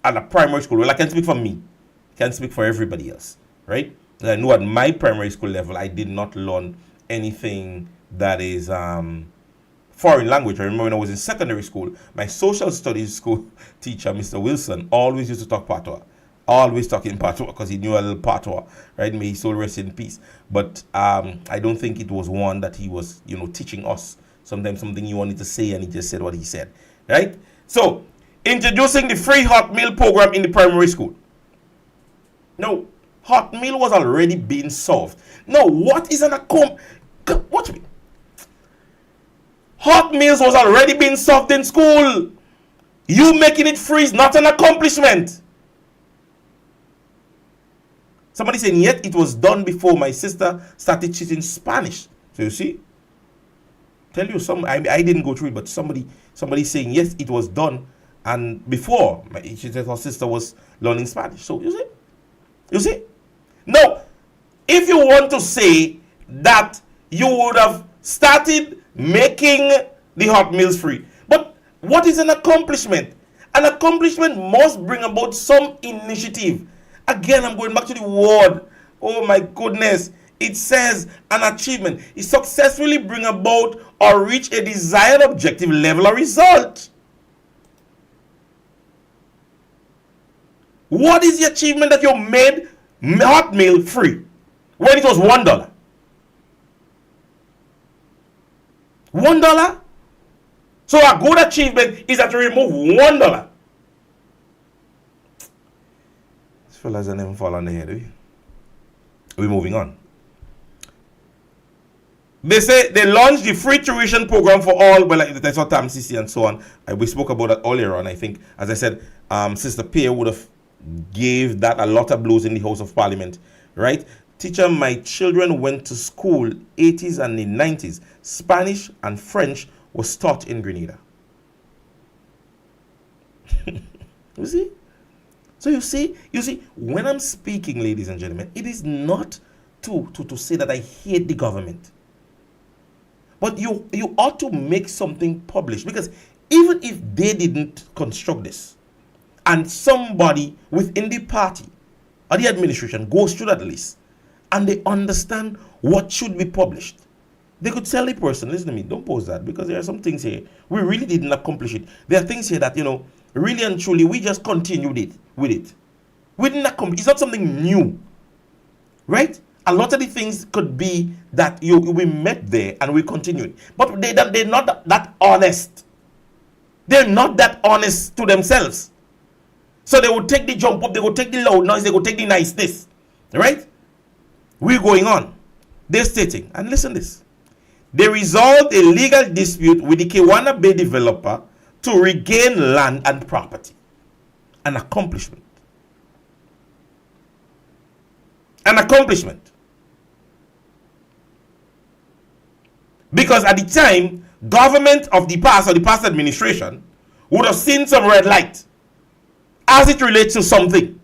S2: a primary school. Well, I can speak for me. I can't speak for everybody else, right? I know at my primary school level, I did not learn anything that is foreign language. I remember when I was in secondary school, my social studies school teacher, Mr. Wilson, always used to talk Patois. Always talking Patois because he knew a little Patois, right? May his soul rest in peace. But I don't think it was one that he was, teaching us. Sometimes something he wanted to say and he just said what he said, right? So, introducing the free hot meal program in the primary school. No, hot meal was already being served. No, what is an watch me. Hot meals was already being served in school. You making it free is not an accomplishment. Somebody saying, yet it was done before my sister started teaching Spanish. So you see, tell you I didn't go through it, but somebody saying, yes, it was done. And before, she said her sister was learning Spanish. So you see? No, if you want to say that you would have started making the hot meals free. But what is an accomplishment? An accomplishment must bring about some initiative. Again, I'm going back to the word. Oh my goodness. It says an achievement. It successfully bring about or reach a desired objective level or result. What is the achievement that you made hot meal free when it was $1? $1? So a good achievement is that you remove $1. These fellas don't even fall on the head, do you? We're moving on. They say they launched the free tuition program for all. Well, like, that's what TAMCC and so on. We spoke about that earlier on. I think, as I said, Sister Pierre would have gave that a lot of blows in the House of Parliament, right? Teacher, my children went to school 80s and the 90s. Spanish and French was taught in Grenada. You see? So you see, when I'm speaking, ladies and gentlemen, it is not to say that I hate the government. But you ought to make something published, because even if they didn't construct this, and somebody within the party or the administration goes through that list and they understand what should be published, they could tell the person, listen to me, don't post that, because there are some things here we really didn't accomplish it. There are things here that, really and truly we just continued with it. We didn't accomplish. It's not something new, right? A lot of the things could be that we met there and we continued, but they're not that honest. They're not that honest to themselves. So they will take the jump up, they will take the loud noise, they will take the niceness, right? We're going on. They're stating, and listen this, they resolved a legal dispute with the Kewana Bay developer to regain land and property. An accomplishment. An accomplishment. Because at the time, government of the past or the past administration would have seen some red light as it relates to something,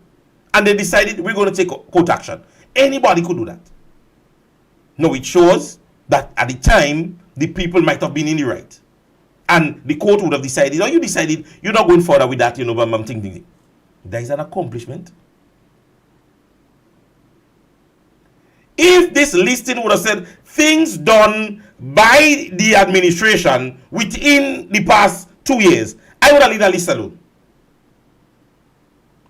S2: and they decided we're going to take court action. Anybody could do that. No, it shows that at the time the people might have been in the right, and the court would have decided, or you decided you're not going further with that, but I'm thinking there is an accomplishment. If this listing would have said things done by the administration within the past 2 years, I would have leave that list alone.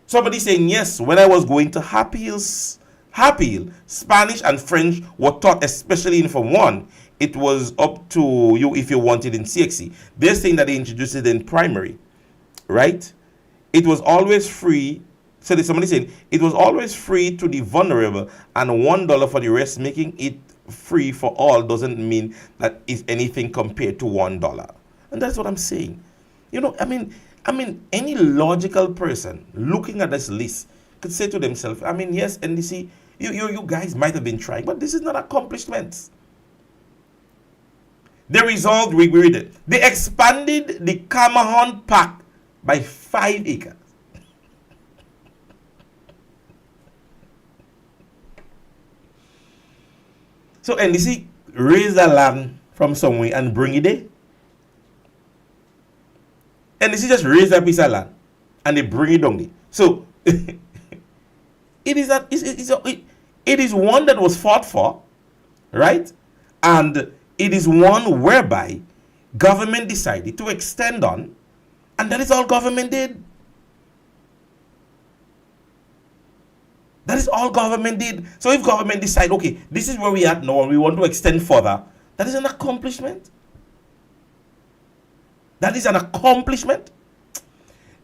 S2: Somebody saying, yes, when I was going to Happy Hill, Spanish and French were taught, especially in Form 1. It was up to you if you wanted in CXC. They're saying that they introduced it in primary, right? It was always free. So there's somebody saying it was always free to the vulnerable and $1 for the rest. Making it free for all doesn't mean that it's anything compared to $1. And that's what I'm saying. I mean, any logical person looking at this list could say to themselves, yes, NDC, you guys might have been trying, but this is not accomplishments. They resolved, we read it. They expanded the Camahon Park by 5 acres. So NDC raise the land from somewhere and bring it there. NDC just raise that piece of land and they bring it down there. So it is one that was fought for, right? And it is one whereby government decided to extend on, and that is all government did. That is all government did. So if government decide, okay, this is where we are now and we want to extend further, that is an accomplishment. That is an accomplishment.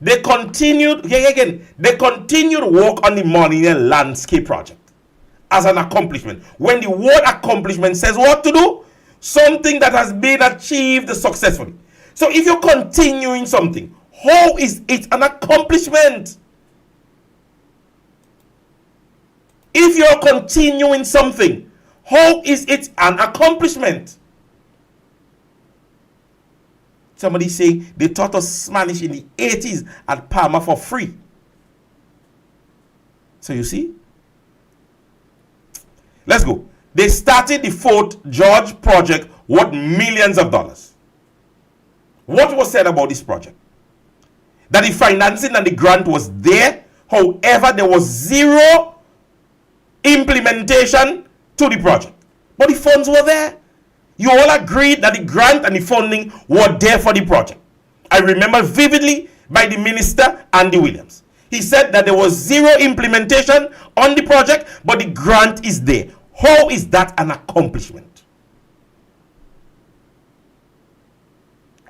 S2: They continued, they continued work on the Monument Landscape Project as an accomplishment. When the word accomplishment says what to do, something that has been achieved successfully. So if you're continuing something, how is it an accomplishment? If you're continuing something, how is it an accomplishment? Somebody say they taught us Spanish in the 80s at Palma for free. So you see? Let's go. They started the Fort George project worth millions of dollars. What was said about this project? That the financing and the grant was there. However, there was zero implementation to the project. But the funds were there. You all agreed that the grant and the funding were there for the project. I remember vividly by the minister, Andy Williams. He said that there was zero implementation on the project, but the grant is there. How is that an accomplishment?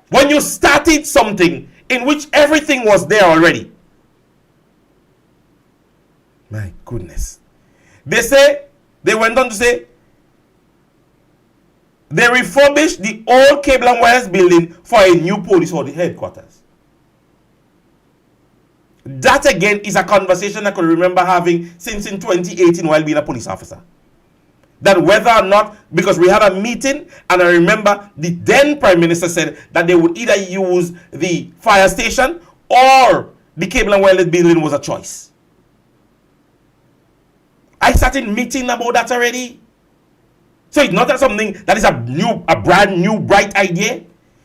S2: When you started something in which everything was there already. My goodness. They say They went on to say they refurbished the old Cable and Wires building for a new police headquarters. That again is a conversation I could remember having since in 2018 while being a police officer. That whether or not, because we had a meeting and I remember the then Prime Minister said that they would either use the fire station or the Cable and Wireless building was a choice. I started meeting about that already. So it's not that something that is a brand new, bright idea.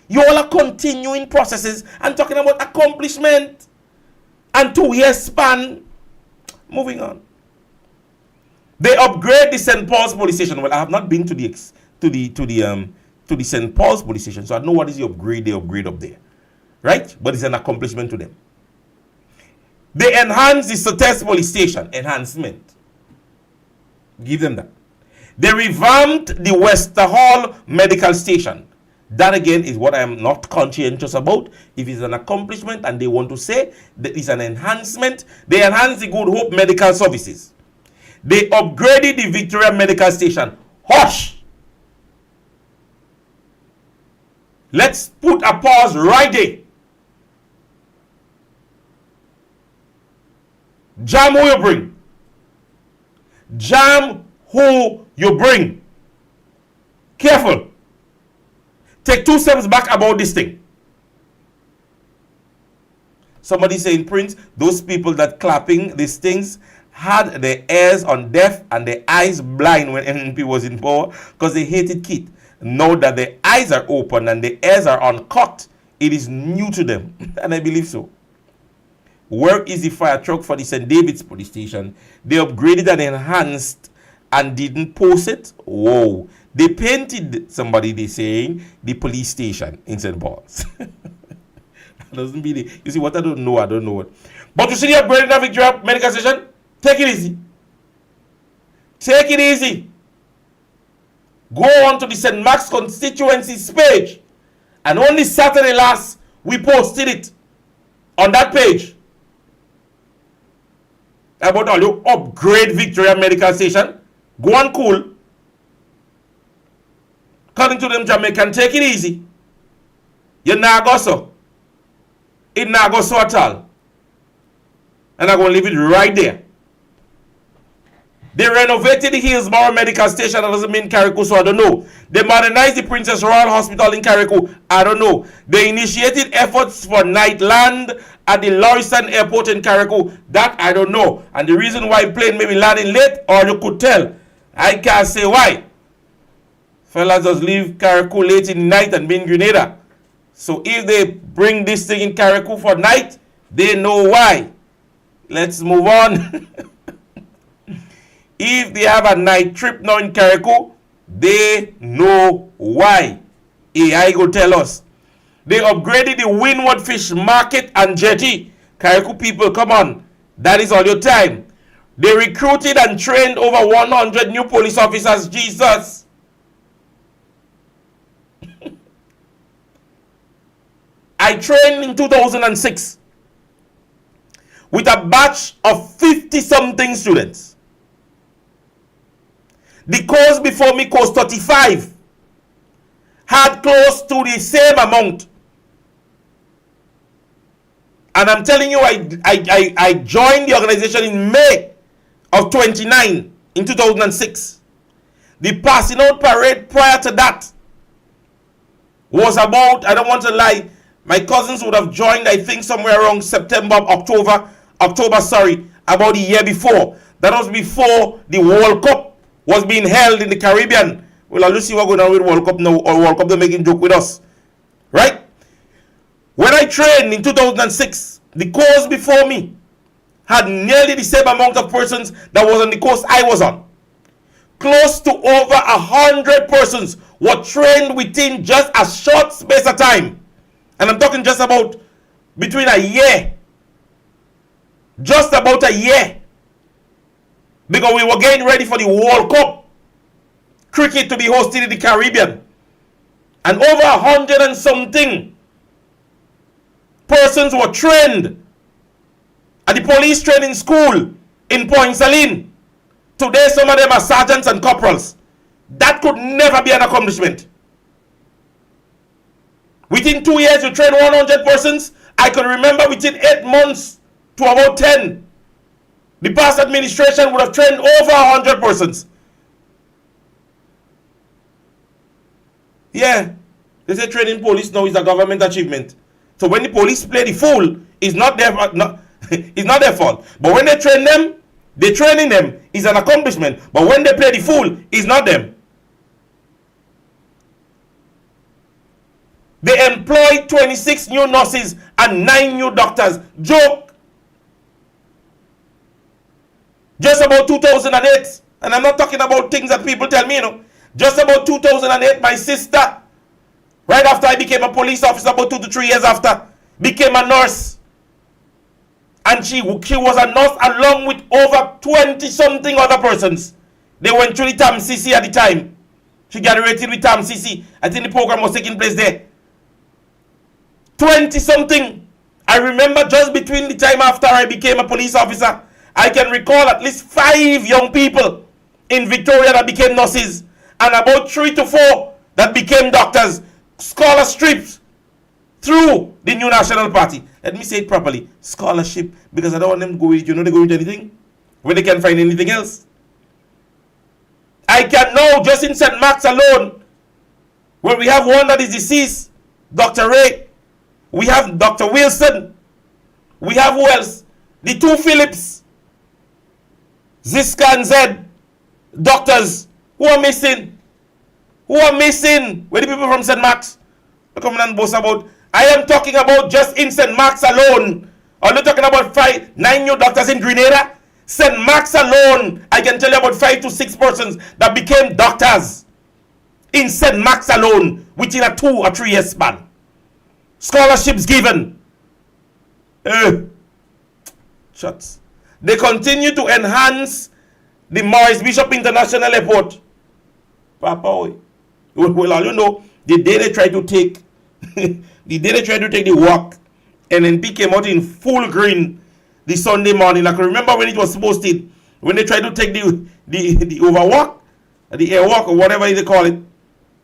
S2: You all are continuing processes and talking about accomplishment and 2 year span. Moving on. They upgrade the St. Paul's police station. Well, I have not been to the St. Paul's police station, so I don't know what is the upgrade they upgrade up there, right? But it's an accomplishment to them. They enhance the Sotest police station. Enhancement. Give them that. They revamped the Wester Hall medical station. That again is what I am not conscientious about. If it's an accomplishment and they want to say that it's an enhancement, they enhance the Good Hope medical services. They upgraded the Victoria medical station. Hush! Let's put a pause right there. Jam who you bring. Jam who you bring. Careful. Take 2 steps back about this thing. Somebody saying, Prince, those people that clapping these things had their ears on deaf and their eyes blind when NNP was in power because they hated Kit. Now that their eyes are open and their ears are uncut, it is new to them. And I believe so. Where is the fire truck for the St. David's police station? They upgraded and enhanced and didn't post it. Whoa. They painted somebody, they saying, the police station in St. Paul's. That doesn't mean it. You see what I don't know it. But you see the upgraded Victoria medical station? Take it easy. Take it easy. Go on to the St. Max constituencies page. And only Saturday last, we posted it on that page. About all you upgrade Victoria medical station. Go on cool. According to them Jamaican, take it easy. You not go so. It not go so at all. And I'm going to leave it right there. They renovated the Hillsborough Medical Station. That doesn't mean Carriacou, so I don't know. They modernized the Princess Royal Hospital in Carriacou. I don't know. They initiated efforts for Nightland at the Lauriston Airport in Carriacou. That I don't know. And the reason why plane may be landing late, or you could tell, I can't say why. Fellas just leave Carriacou late in the night and be in Grenada. So if they bring this thing in Carriacou for night, they know why. Let's move on. If they have a night trip now in Carriacou, they know why. AI go tell us. They upgraded the Windward Fish Market and Jetty. Carriacou people, come on. That is all your time. They recruited and trained over 100 new police officers. Jesus. I trained in 2006 with a batch of 50-something students. The course before me, course 35, had close to the same amount. And I'm telling you, I joined the organization in May of 29 in 2006. The passing out parade prior to that was about, I don't want to lie, my cousins would have joined, I think, somewhere around September, October, about a year before. That was before the World Cup was being held in the Caribbean. Well, I'll see what's going on with World Cup now, or World Cup, they're making joke with us. Right? When I trained in 2006, the course before me had nearly the same amount of persons that was on the course I was on. Close to over 100 persons were trained within just a short space of time. And I'm talking just about between a year. Just about a year. Because we were getting ready for the World Cup. Cricket to be hosted in the Caribbean. And over 100 and something persons were trained at the police training school in Point Saline Today, some of them are sergeants and corporals. That could never be an accomplishment. Within 2 years, you train 100 persons. I could remember within 8 months to about 10. The past administration would have trained over 100 persons. Yeah, they say training police now is a government achievement. So when the police play the fool, it's not their it's not their fault. But when they train them, the training them is an accomplishment. But when they play the fool, it's not them. They employed 26 new nurses and 9 new doctors. Joke. Just about 2008, and I'm not talking about things that people tell me, you know. Just about 2008, my sister, right after I became a police officer, about 2 to 3 years after, became a nurse. And she was a nurse along with over 20-something other persons. They went through the TAMCC at the time. She graduated with TAMCC. I think the program was taking place there. 20-something. I remember just between the time after I became a police officer, I can recall at least 5 young people in Victoria that became nurses, and about 3 to 4 that became doctors, scholarships through the New National Party. Let me say it properly, scholarship, because I don't want them to go with, you know, they go with anything when they can't find anything else. I can know just in St. Mark's alone, where we have one that is deceased, Dr. Ray, we have Dr. Wilson, we have who else? The 2 Phillips, Ziska and Zed, doctors who are missing. Who are missing? Where the people from St. Mark's? They come and boast about. I am talking about just in St. Mark's alone. I'm not talking about 9 new doctors in Grenada. St. Mark's alone, I can tell you about 5 to 6 persons that became doctors in St. Mark's alone within a 2 or 3 year span. Scholarships given. Shuts. They continue to enhance the Maurice Bishop International Airport. Papa, well, all you know, the day they try to take, the walk, and then P came out in full green the Sunday morning. I can remember when it was posted, when they tried to take the overwalk, the airwalk, or whatever they call it,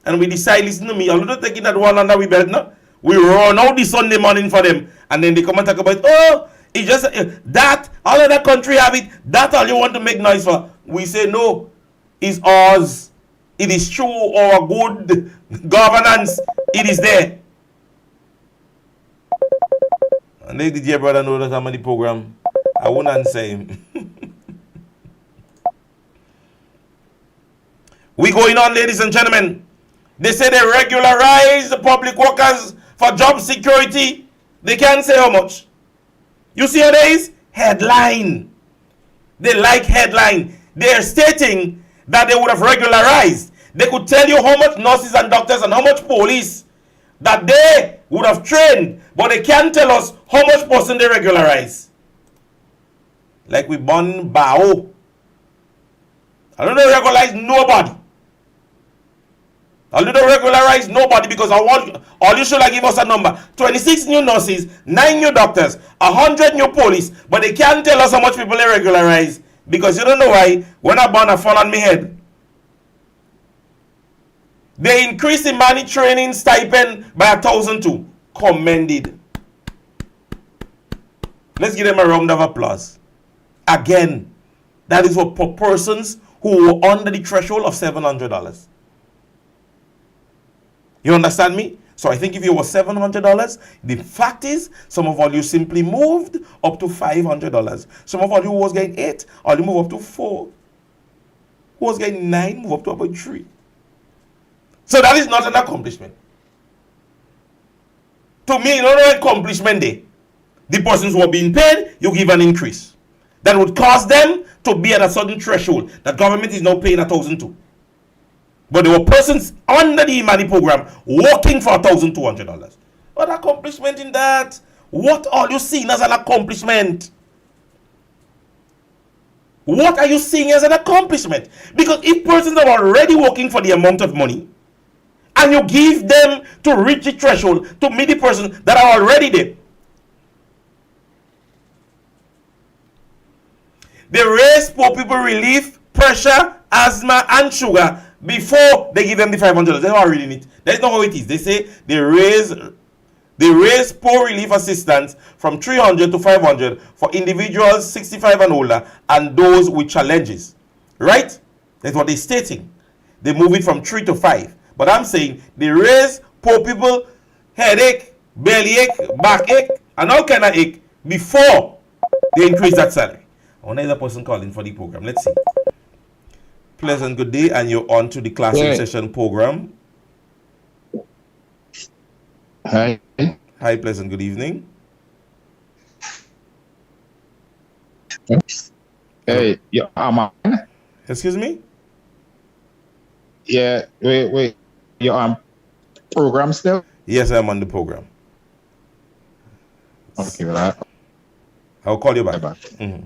S2: and we decide, listen to me, I'm not taking that one under we belt now. We run out the Sunday morning for them, and then they come and talk about, oh, it's just that all of that country have it. That's all you want to make noise for. We say no, it's ours. It is true. Our good governance, it is there. And they did your brother know that I'm on the program. I won't answer him. We going on, ladies and gentlemen. They say they regularize the public workers for job security. They can't say how much. You see how there is? Headline. They like headline. They are stating that they would have regularized. They could tell you how much nurses and doctors and how much police that they would have trained, but they can't tell us how much person they regularize. Like we born Bao. I don't regularize nobody. I don't regularize nobody because I want all you should give us a number. 26 new nurses, 9 new doctors, 100 new police, but they can't tell us how much people they regularize because you don't know why. When I born, I fall on my head. They increase the money training stipend by 1,002. Commended. Let's give them a round of applause. Again, that is for persons who were under the threshold of $700. You understand me? So I think if you were $700, the fact is, some of you simply moved up to $500. Some of you was getting 8, or you move up to 4. Who was getting 9, move up to about 3. So that is not an accomplishment. To me, not an accomplishment there. The persons who are being paid, you give an increase. That would cause them to be at a certain threshold. The government is now paying 1,002. But there were persons under the Imani program working for $1,200. What accomplishment in that? What are you seeing as an accomplishment? What are you seeing as an accomplishment? Because if persons are already working for the amount of money, and you give them to reach the threshold to meet the persons that are already there. They raise poor people relief pressure, asthma, and sugar before they give them the $500. They're not reading it. That's not how it is. They say they raise poor relief assistance from $300 to $500 for individuals 65 and older and those with challenges. Right? That's what they're stating. They move it from 3 to 5. But I'm saying they raise poor people headache, bellyache, backache, and all kind of ache before they increase that salary. I want another person calling for the program. Let's see. Pleasant good day, and you're on to the class in session program.
S6: Hi.
S2: Hi, pleasant good evening.
S6: Hey, yeah, I'm on.
S2: Excuse me?
S6: Yeah, wait. You're on program still?
S2: Yes, I'm on the program.
S6: Okay, well,
S2: I'll call you back.
S6: Bye-bye.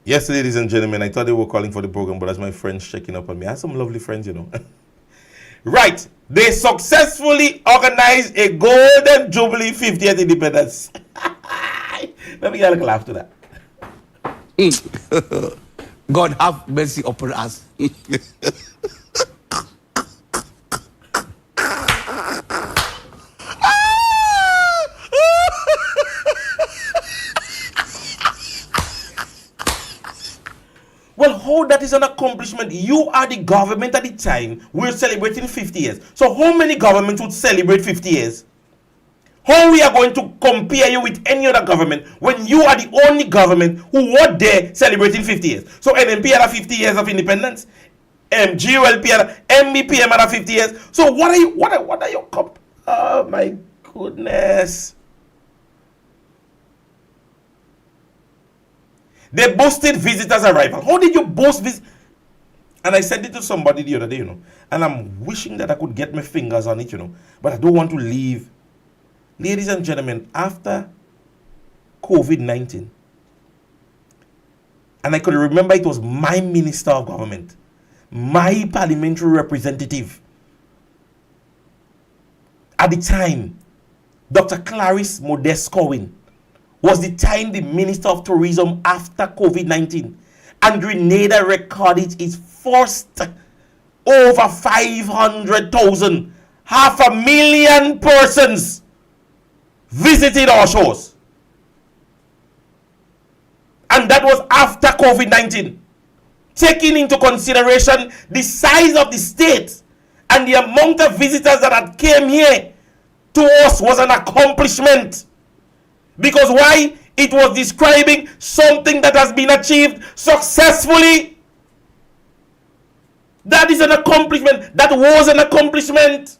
S2: Yes, ladies and gentlemen, I thought they were calling for the program, but as my friends checking up on me, I have some lovely friends, you know. Right. They successfully organized a Golden Jubilee 50th Independence. Let me get a laugh to that.
S3: God have mercy upon us.
S2: Well, how that is an accomplishment? You are the government at the time. We're celebrating 50 years. So how many governments would celebrate 50 years? How we are going to compare you with any other government when you are the only government who were there celebrating 50 years? So NMP had 50 years of independence. GULP had, MBPM had 50 years. So what are you, what are your oh my goodness. They boosted visitors' arrival. How did you boost this? And I said it to somebody the other day, you know. And I'm wishing that I could get my fingers on it, you know. But I don't want to leave. Ladies and gentlemen, after COVID-19, and I could remember it was my minister of government, my parliamentary representative. At the time, Dr. Clarice Modest Cohen was the time the Minister of Tourism after COVID-19. And Grenada recorded its first over 500,000, 500,000 persons visited our shores. And that was after COVID-19. Taking into consideration the size of the state and the amount of visitors that had came here to us was an accomplishment. Because why? It was describing something that has been achieved successfully. That is an accomplishment. That was an accomplishment.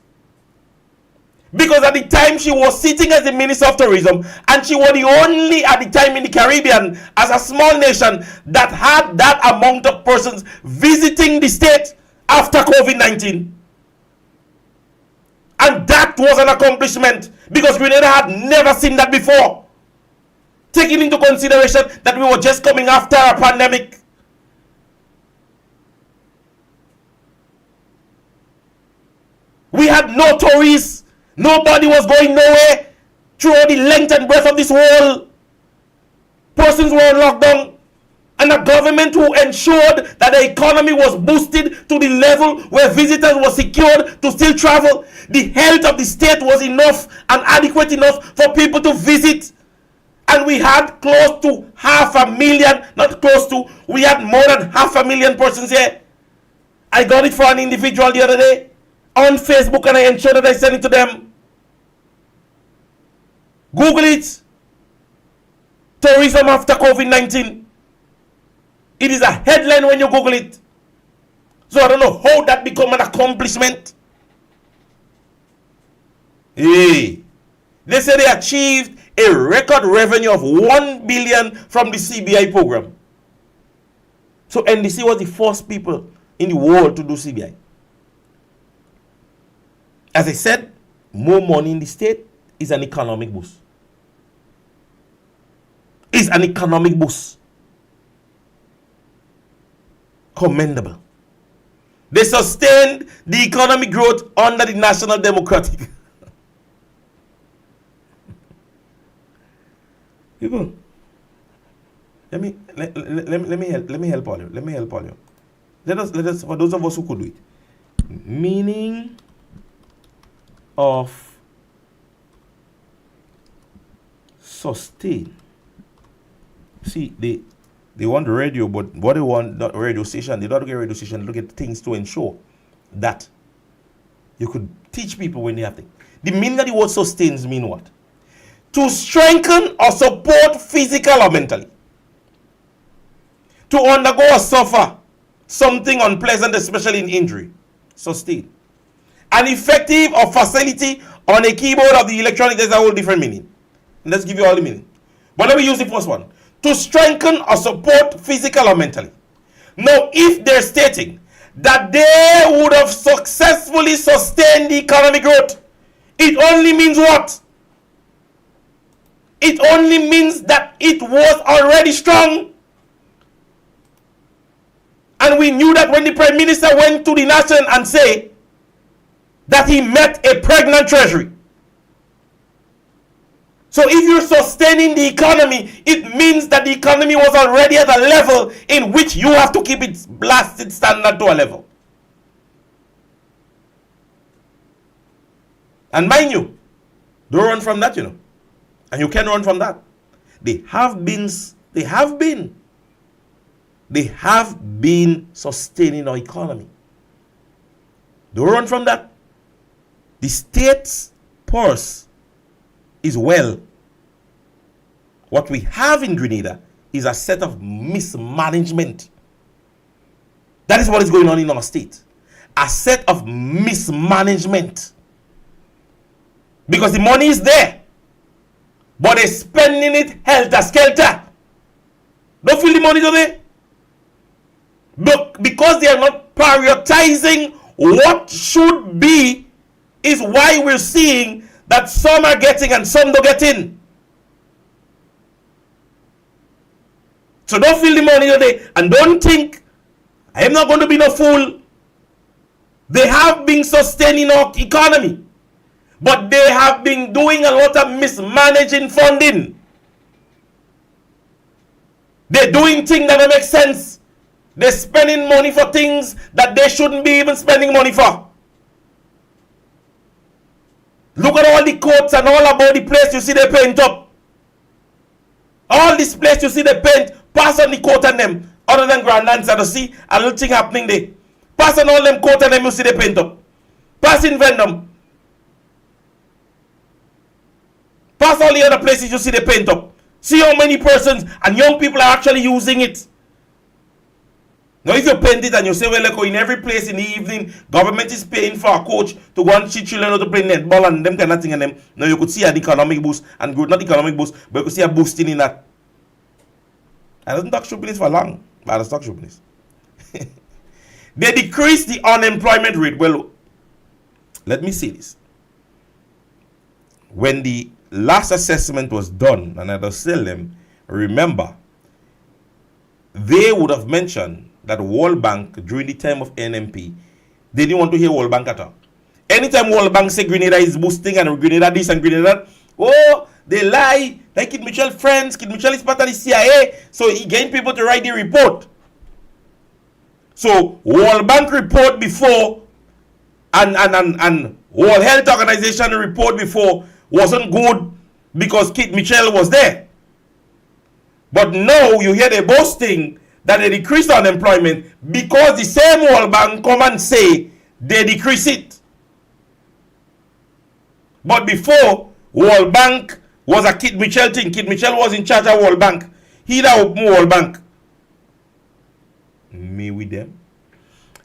S2: Because at the time she was sitting as the Minister of Tourism, and she was the only at the time in the Caribbean, as a small nation, that had that amount of persons visiting the state after COVID-19. And that was an accomplishment, because Grenada had never seen that before. Taking into consideration that we were just coming after a pandemic. We had no tourists. Nobody was going nowhere throughout the length and breadth of this world. Persons were on lockdown. And a government who ensured that the economy was boosted to the level where visitors were secured to still travel. The health of the state was enough and adequate enough for people to visit. And we had close to 500,000, not close to, we had more than 500,000 persons here. I got it for an individual the other day on Facebook, and I ensured that I sent it to them. Google it. Tourism after COVID-19. It is a headline when you Google it. So I don't know how that become an accomplishment. Hey, they say they achieved a record revenue of 1 billion from the CBI program. So NDC was the first people in the world to do CBI. As I said, more money in the state is an economic boost. It's an economic boost. Commendable. They sustained the economic growth under the National Democratic. People, Let me help all you. Let me help all you. Let us for those of us who could do it. Meaning of sustain. See, they want radio, but what they want, not radio station, they don't get radio station, look at things to ensure that you could teach people when they have things. The meaning of the word sustains mean what? To strengthen or support physical or mentally. To undergo or suffer something unpleasant, especially in injury. Sustain. An effective or facility on a keyboard of the electronic, there's a whole different meaning. Let's give you all the meaning. But let me use the first one. To strengthen or support physical or mentally. Now, if they're stating that they would have successfully sustained the economic growth, it only means what? It only means that it was already strong. And we knew that when the Prime Minister went to the nation and said that he met a pregnant treasury. So if you're sustaining the economy, it means that the economy was already at a level in which you have to keep its blasted standard to a level. And mind you, don't run from that, you know. And you can run from that. They have been sustaining our economy. Don't run from that. The state's purse is well. What we have in Grenada is a set of mismanagement. That is what is going on in our state. A set of mismanagement. Because the money is there, but they're spending it helter-skelter. Don't feel the money today. But because they are not prioritizing what should be, is why we're seeing that some are getting and some don't get in. So don't feel the money today and don't think I am not going to be no fool. They have been sustaining our economy, but they have been doing a lot of mismanaging funding. They're doing things that don't make sense. They're spending money for things that they shouldn't be even spending money for. Look at all the coats and all about the place you see they paint up. All this place you see they paint, pass on the coat and them, other than Grand Answer to see a little thing happening there. Pass on all them coat and them you see they paint up. Pass in Venom. Pass all the other places you see they paint up. See how many persons and young people are actually using it. Now if you paint it and you say, well, like in every place in the evening, government is paying for a coach to go and teach children how to play netball and them kind of thing and them. Now you could see an economic boost and good, not economic boost, but you could see a boosting in that. I don't talk stupidness for long, but I don't talk stupidness. They decreased the unemployment rate. Well, let me see this. When the last assessment was done, and I just tell them, remember, they would have mentioned that World Bank during the time of NMP, they didn't want to hear World Bank at all. Anytime World Bank say Grenada is boosting and Grenada this and Grenada that, oh, they lie. Like Kid Mitchell friends, Kid Mitchell is part of the CIA, so he gained people to write the report. So World Bank report before and World Health Organization report before wasn't good because Kid Mitchell was there. But now you hear the boasting that they decrease unemployment because the same World Bank come and say they decrease it. But before, World Bank was a Kid Mitchell thing. Kid Mitchell was in charge of World Bank. He that opened World Bank. Me with them.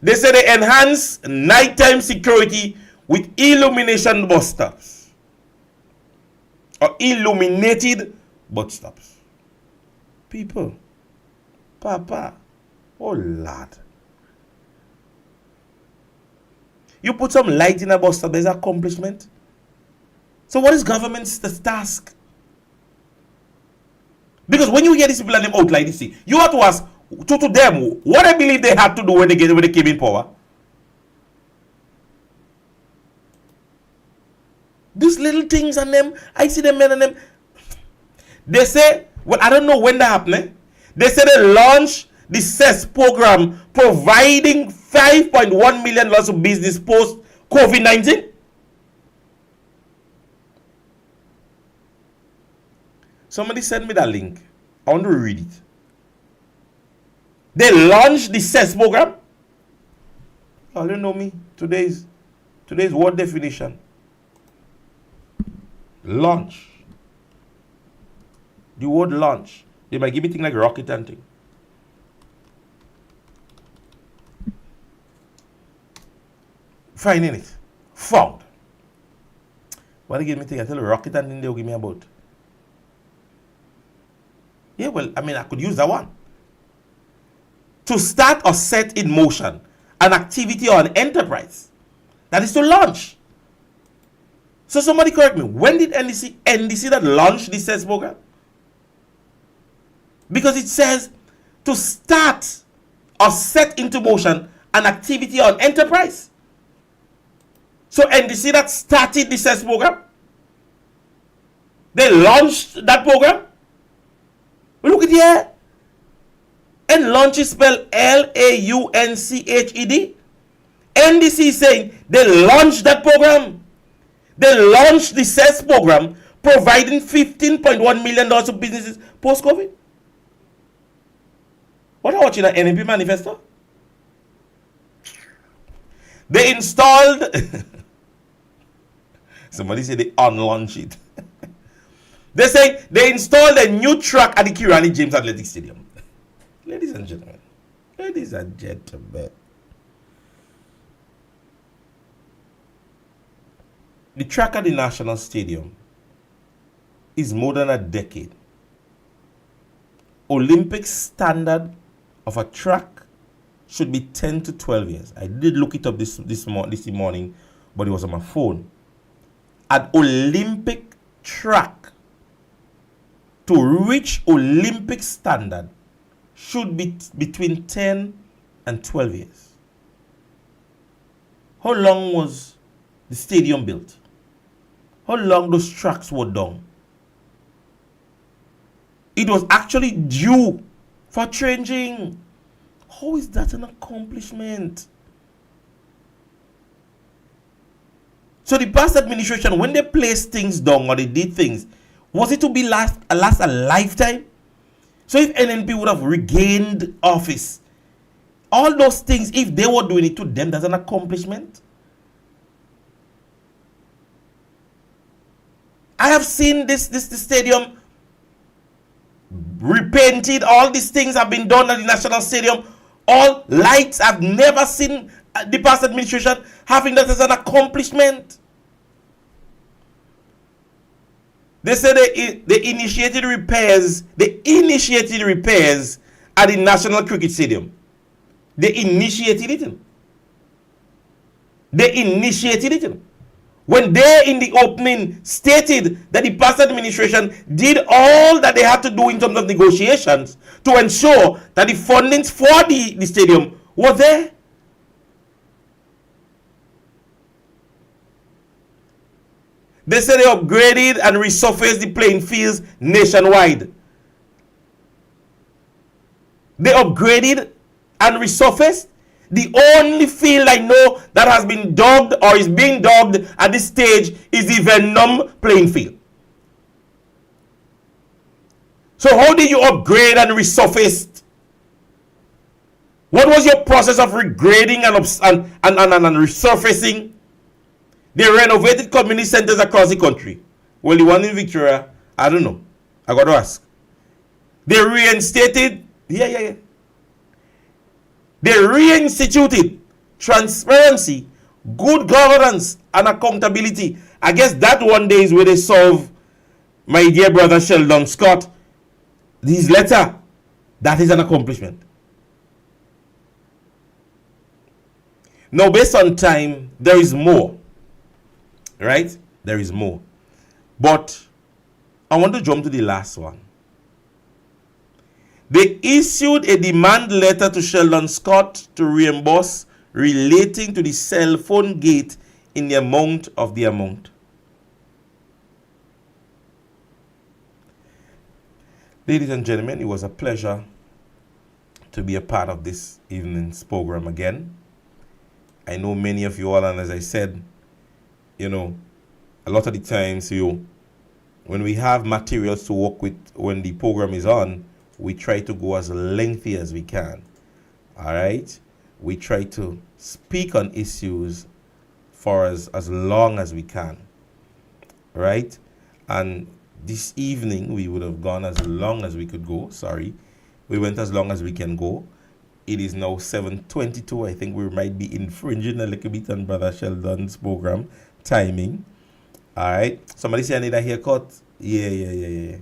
S2: They say they enhance nighttime security with illumination bus stops. Or illuminated bus stops. People. Papa. Oh Lord. You put some light in a bus stop, there's accomplishment. So what is government's task? Because when you hear these people and them out like this, you have to ask to them what I believe they had to do when they came in power. These little things and them, I see them men and them. They say, well, I don't know when that happened. They said they launched the CES program providing $5.1 million of business post COVID-19. Somebody send me that link. I want to read it. They launched the CES program. Oh, you know me. Today's word definition. Launch. The word launch. They might give me things like rocket and thing. Finding it. Found. What they give me thing? I tell you rocket and thing they'll give me about. Yeah, well, I mean, I could use that one. To start or set in motion an activity or an enterprise. That is to launch. So somebody correct me. When did NDC that launched the CES program? Because it says to start or set into motion an activity or an enterprise. So NDC that started the CES program. They launched that program. Look at here. And launch is spelled L-A-U-N-C-H-E-D. NDC is saying they launched that program. They launched the CES program providing $15.1 million of businesses post-COVID. What are you watching at NMP manifesto? They installed... Somebody said they unlaunched it. They say they installed a new track at the Kirani James Athletic Stadium. Ladies and gentlemen. Ladies and gentlemen. The track at the National Stadium is more than a decade. Olympic standard of a track should be 10 to 12 years. I did look it up this morning, but it was on my phone. An Olympic track to reach Olympic standard should be between 10 and 12 years. How long was the stadium built? How long those tracks were done? It was actually due for changing. How is that an accomplishment? So the past administration, when they placed things down or they did things, was it to be last a lifetime? So if NNP would have regained office, all those things, if they were doing it to them, that's an accomplishment. I have seen this stadium repainted. All these things have been done at the National Stadium. All lights. I've never seen the past administration having that as an accomplishment. They said they initiated repairs. They initiated repairs at the National Cricket Stadium. They initiated it. They initiated it. When they in the opening stated that the past administration did all that they had to do in terms of negotiations to ensure that the fundings for the stadium were there. They said they upgraded and resurfaced the playing fields nationwide. They upgraded and resurfaced. The only field I know that has been dogged or is being dogged at this stage is the Venom playing field. So how did you upgrade and resurface? What was your process of regrading and resurfacing? They renovated community centers across the country. Well, the one in Victoria, I don't know. I got to ask. They reinstated, They reinstituted transparency, good governance, and accountability. I guess that one day is where they solve my dear brother Sheldon Scott. His letter, that is an accomplishment. Now, based on time, there is more. Right? There is more. But I want to jump to the last one. They issued a demand letter to Sheldon Scott to reimburse relating to the cell phone gate in the amount of the amount. Ladies and gentlemen, it was a pleasure to be a part of this evening's program again. I know many of you all, and as I said, you know, a lot of the times when we have materials to work with when the program is on, we try to go as lengthy as we can. All right? We try to speak on issues for as long as we can. Right? And this evening, we would have gone as long as we could go. Sorry. We went as long as we can go. It is now 7:22. I think we might be infringing a little bit on Brother Sheldon's program timing. All right. Somebody say I need a haircut. Yeah,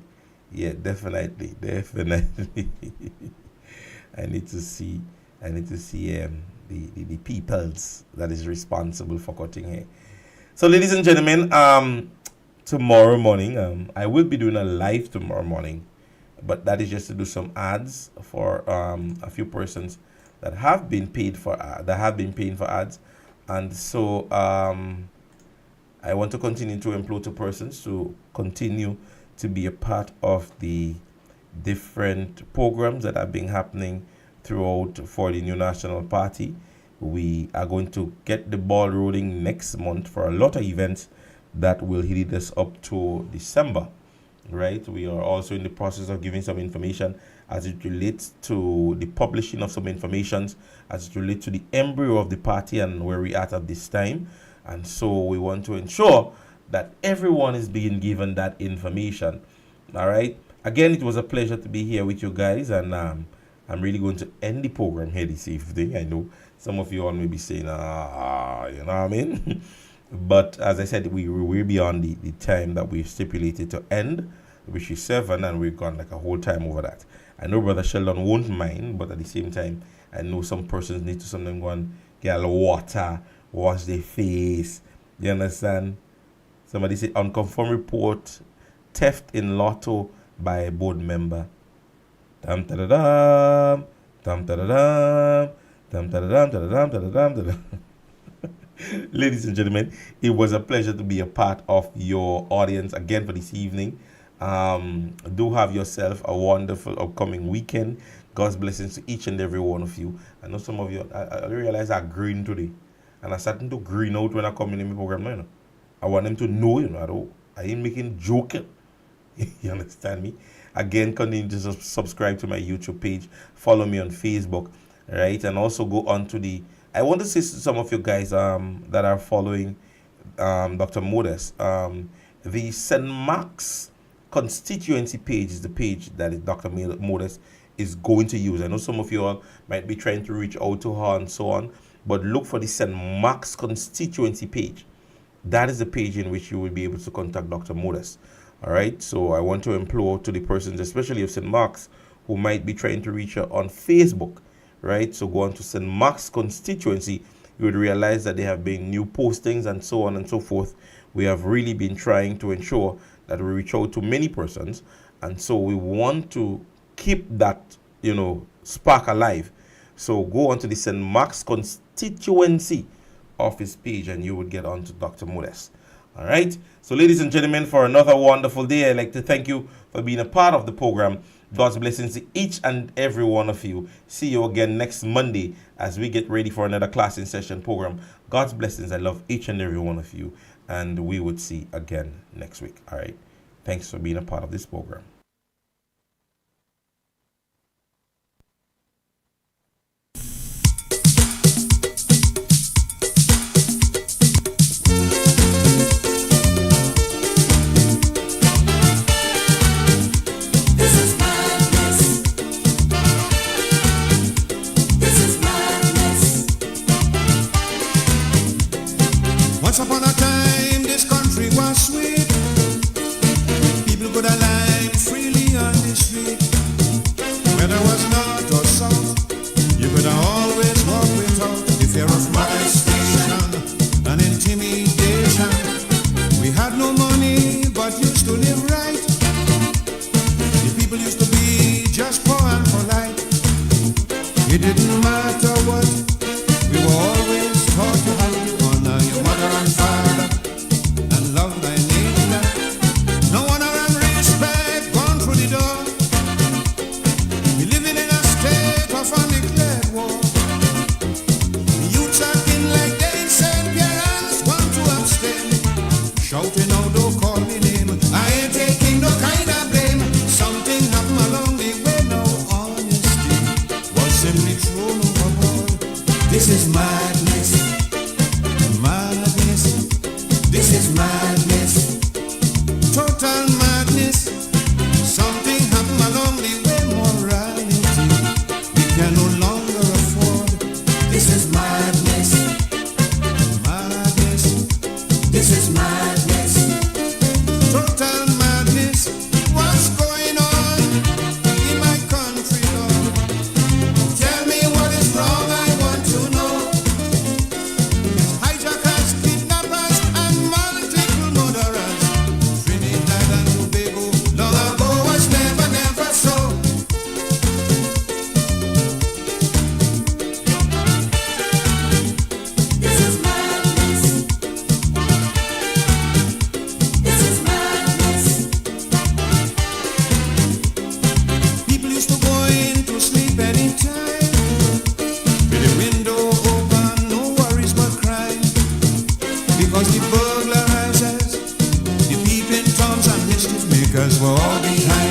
S2: definitely. I need to see the peoples that is responsible for cutting hair. So, ladies and gentlemen, tomorrow morning, I will be doing a live tomorrow morning, but that is just to do some ads for a few persons that have been paid for paying for ads, and so I want to continue to employ two persons to continue to be a part of the different programs that have been happening throughout for the New National Party. We are going to get the ball rolling next month for a lot of events that will lead us up to December, right? We are also in the process of giving some information as it relates to the publishing of some information, as it relates to the embryo of the party and where we are at this time. And so we want to ensure that everyone is being given that information. All right. Again, it was a pleasure to be here with you guys, and I'm really going to end the program here this evening. I know some of you all may be saying, you know what I mean? But as I said, we will be on the time that we've stipulated to end, which is 7, and we've gone like a whole time over that. I know Brother Sheldon won't mind, but at the same time, I know some persons need to sometimes go and get a little water, wash their face. You understand? Somebody said, unconfirmed report, theft in Lotto by a board member. Dum da da dum, dum da da dum, dum da da dum, da da dum, da da dum, da da. Ladies and gentlemen, it was a pleasure to be a part of your audience again for this evening. Do have yourself a wonderful upcoming weekend. God's blessings to each and every one of you. I know some of you, I realize I'm green today, and I'm starting to green out when I come in my program now, you know. I want them to know, you know, I ain't making joking. You understand me? Again, continue to subscribe to my YouTube page. Follow me on Facebook, right? And also go on to I want to say to some of you guys that are following Dr. Modest, the St. Mark's constituency page is the page that Dr. Modest is going to use. I know some of you all might be trying to reach out to her and so on, but look for the St. Mark's constituency page. That is the page in which you will be able to contact Dr. Modest. All right, so I want to implore to the persons, especially of St. Mark's, who might be trying to reach her on Facebook, right? So go on to St. Mark's constituency. You would realize that there have been new postings and so on and so forth. We have really been trying to ensure that we reach out to many persons, and so we want to keep that, you know, spark alive. So go on to the St. Mark's constituency office page, and you would get on to Dr. Modest. All right. So, ladies and gentlemen, for another wonderful day, I'd like to thank you for being a part of the program. God's blessings to each and every one of you. See you again next Monday as we get ready for another class in session program. God's blessings. I love each and every one of you, and we would see again next week. All right. Thanks for being a part of this program.
S1: Once upon a time, this country was sweet. People could align freely on the street. Whether it was north or south, you could always walk without the fear of molestation and intimidation. We had no money, but used to live right. The people used to be just poor and polite. It didn't matter what, we were always taught to honor your mother and father and love thy neighbor. shouting out, don't call me name. I ain't taking no kind of blame. Something happened along the way, no honesty was simply thrown overboard. This is madness, madness. This is madness, total madness. Something happened along the way, morality we can no longer afford. This is madness, madness. This is madness, total madness. What's going on in my country, Lord? Tell me what is wrong, I want to know. Hijackers, kidnappers, and multiple murderers. Trinidad and Tobago, long ago was never, never so.
S7: This is madness. This is madness.
S1: People used to go into sleep anytime, with the window open, no worries but crime. Because the burglarizers, the peeping toms and mischief makers were all behind.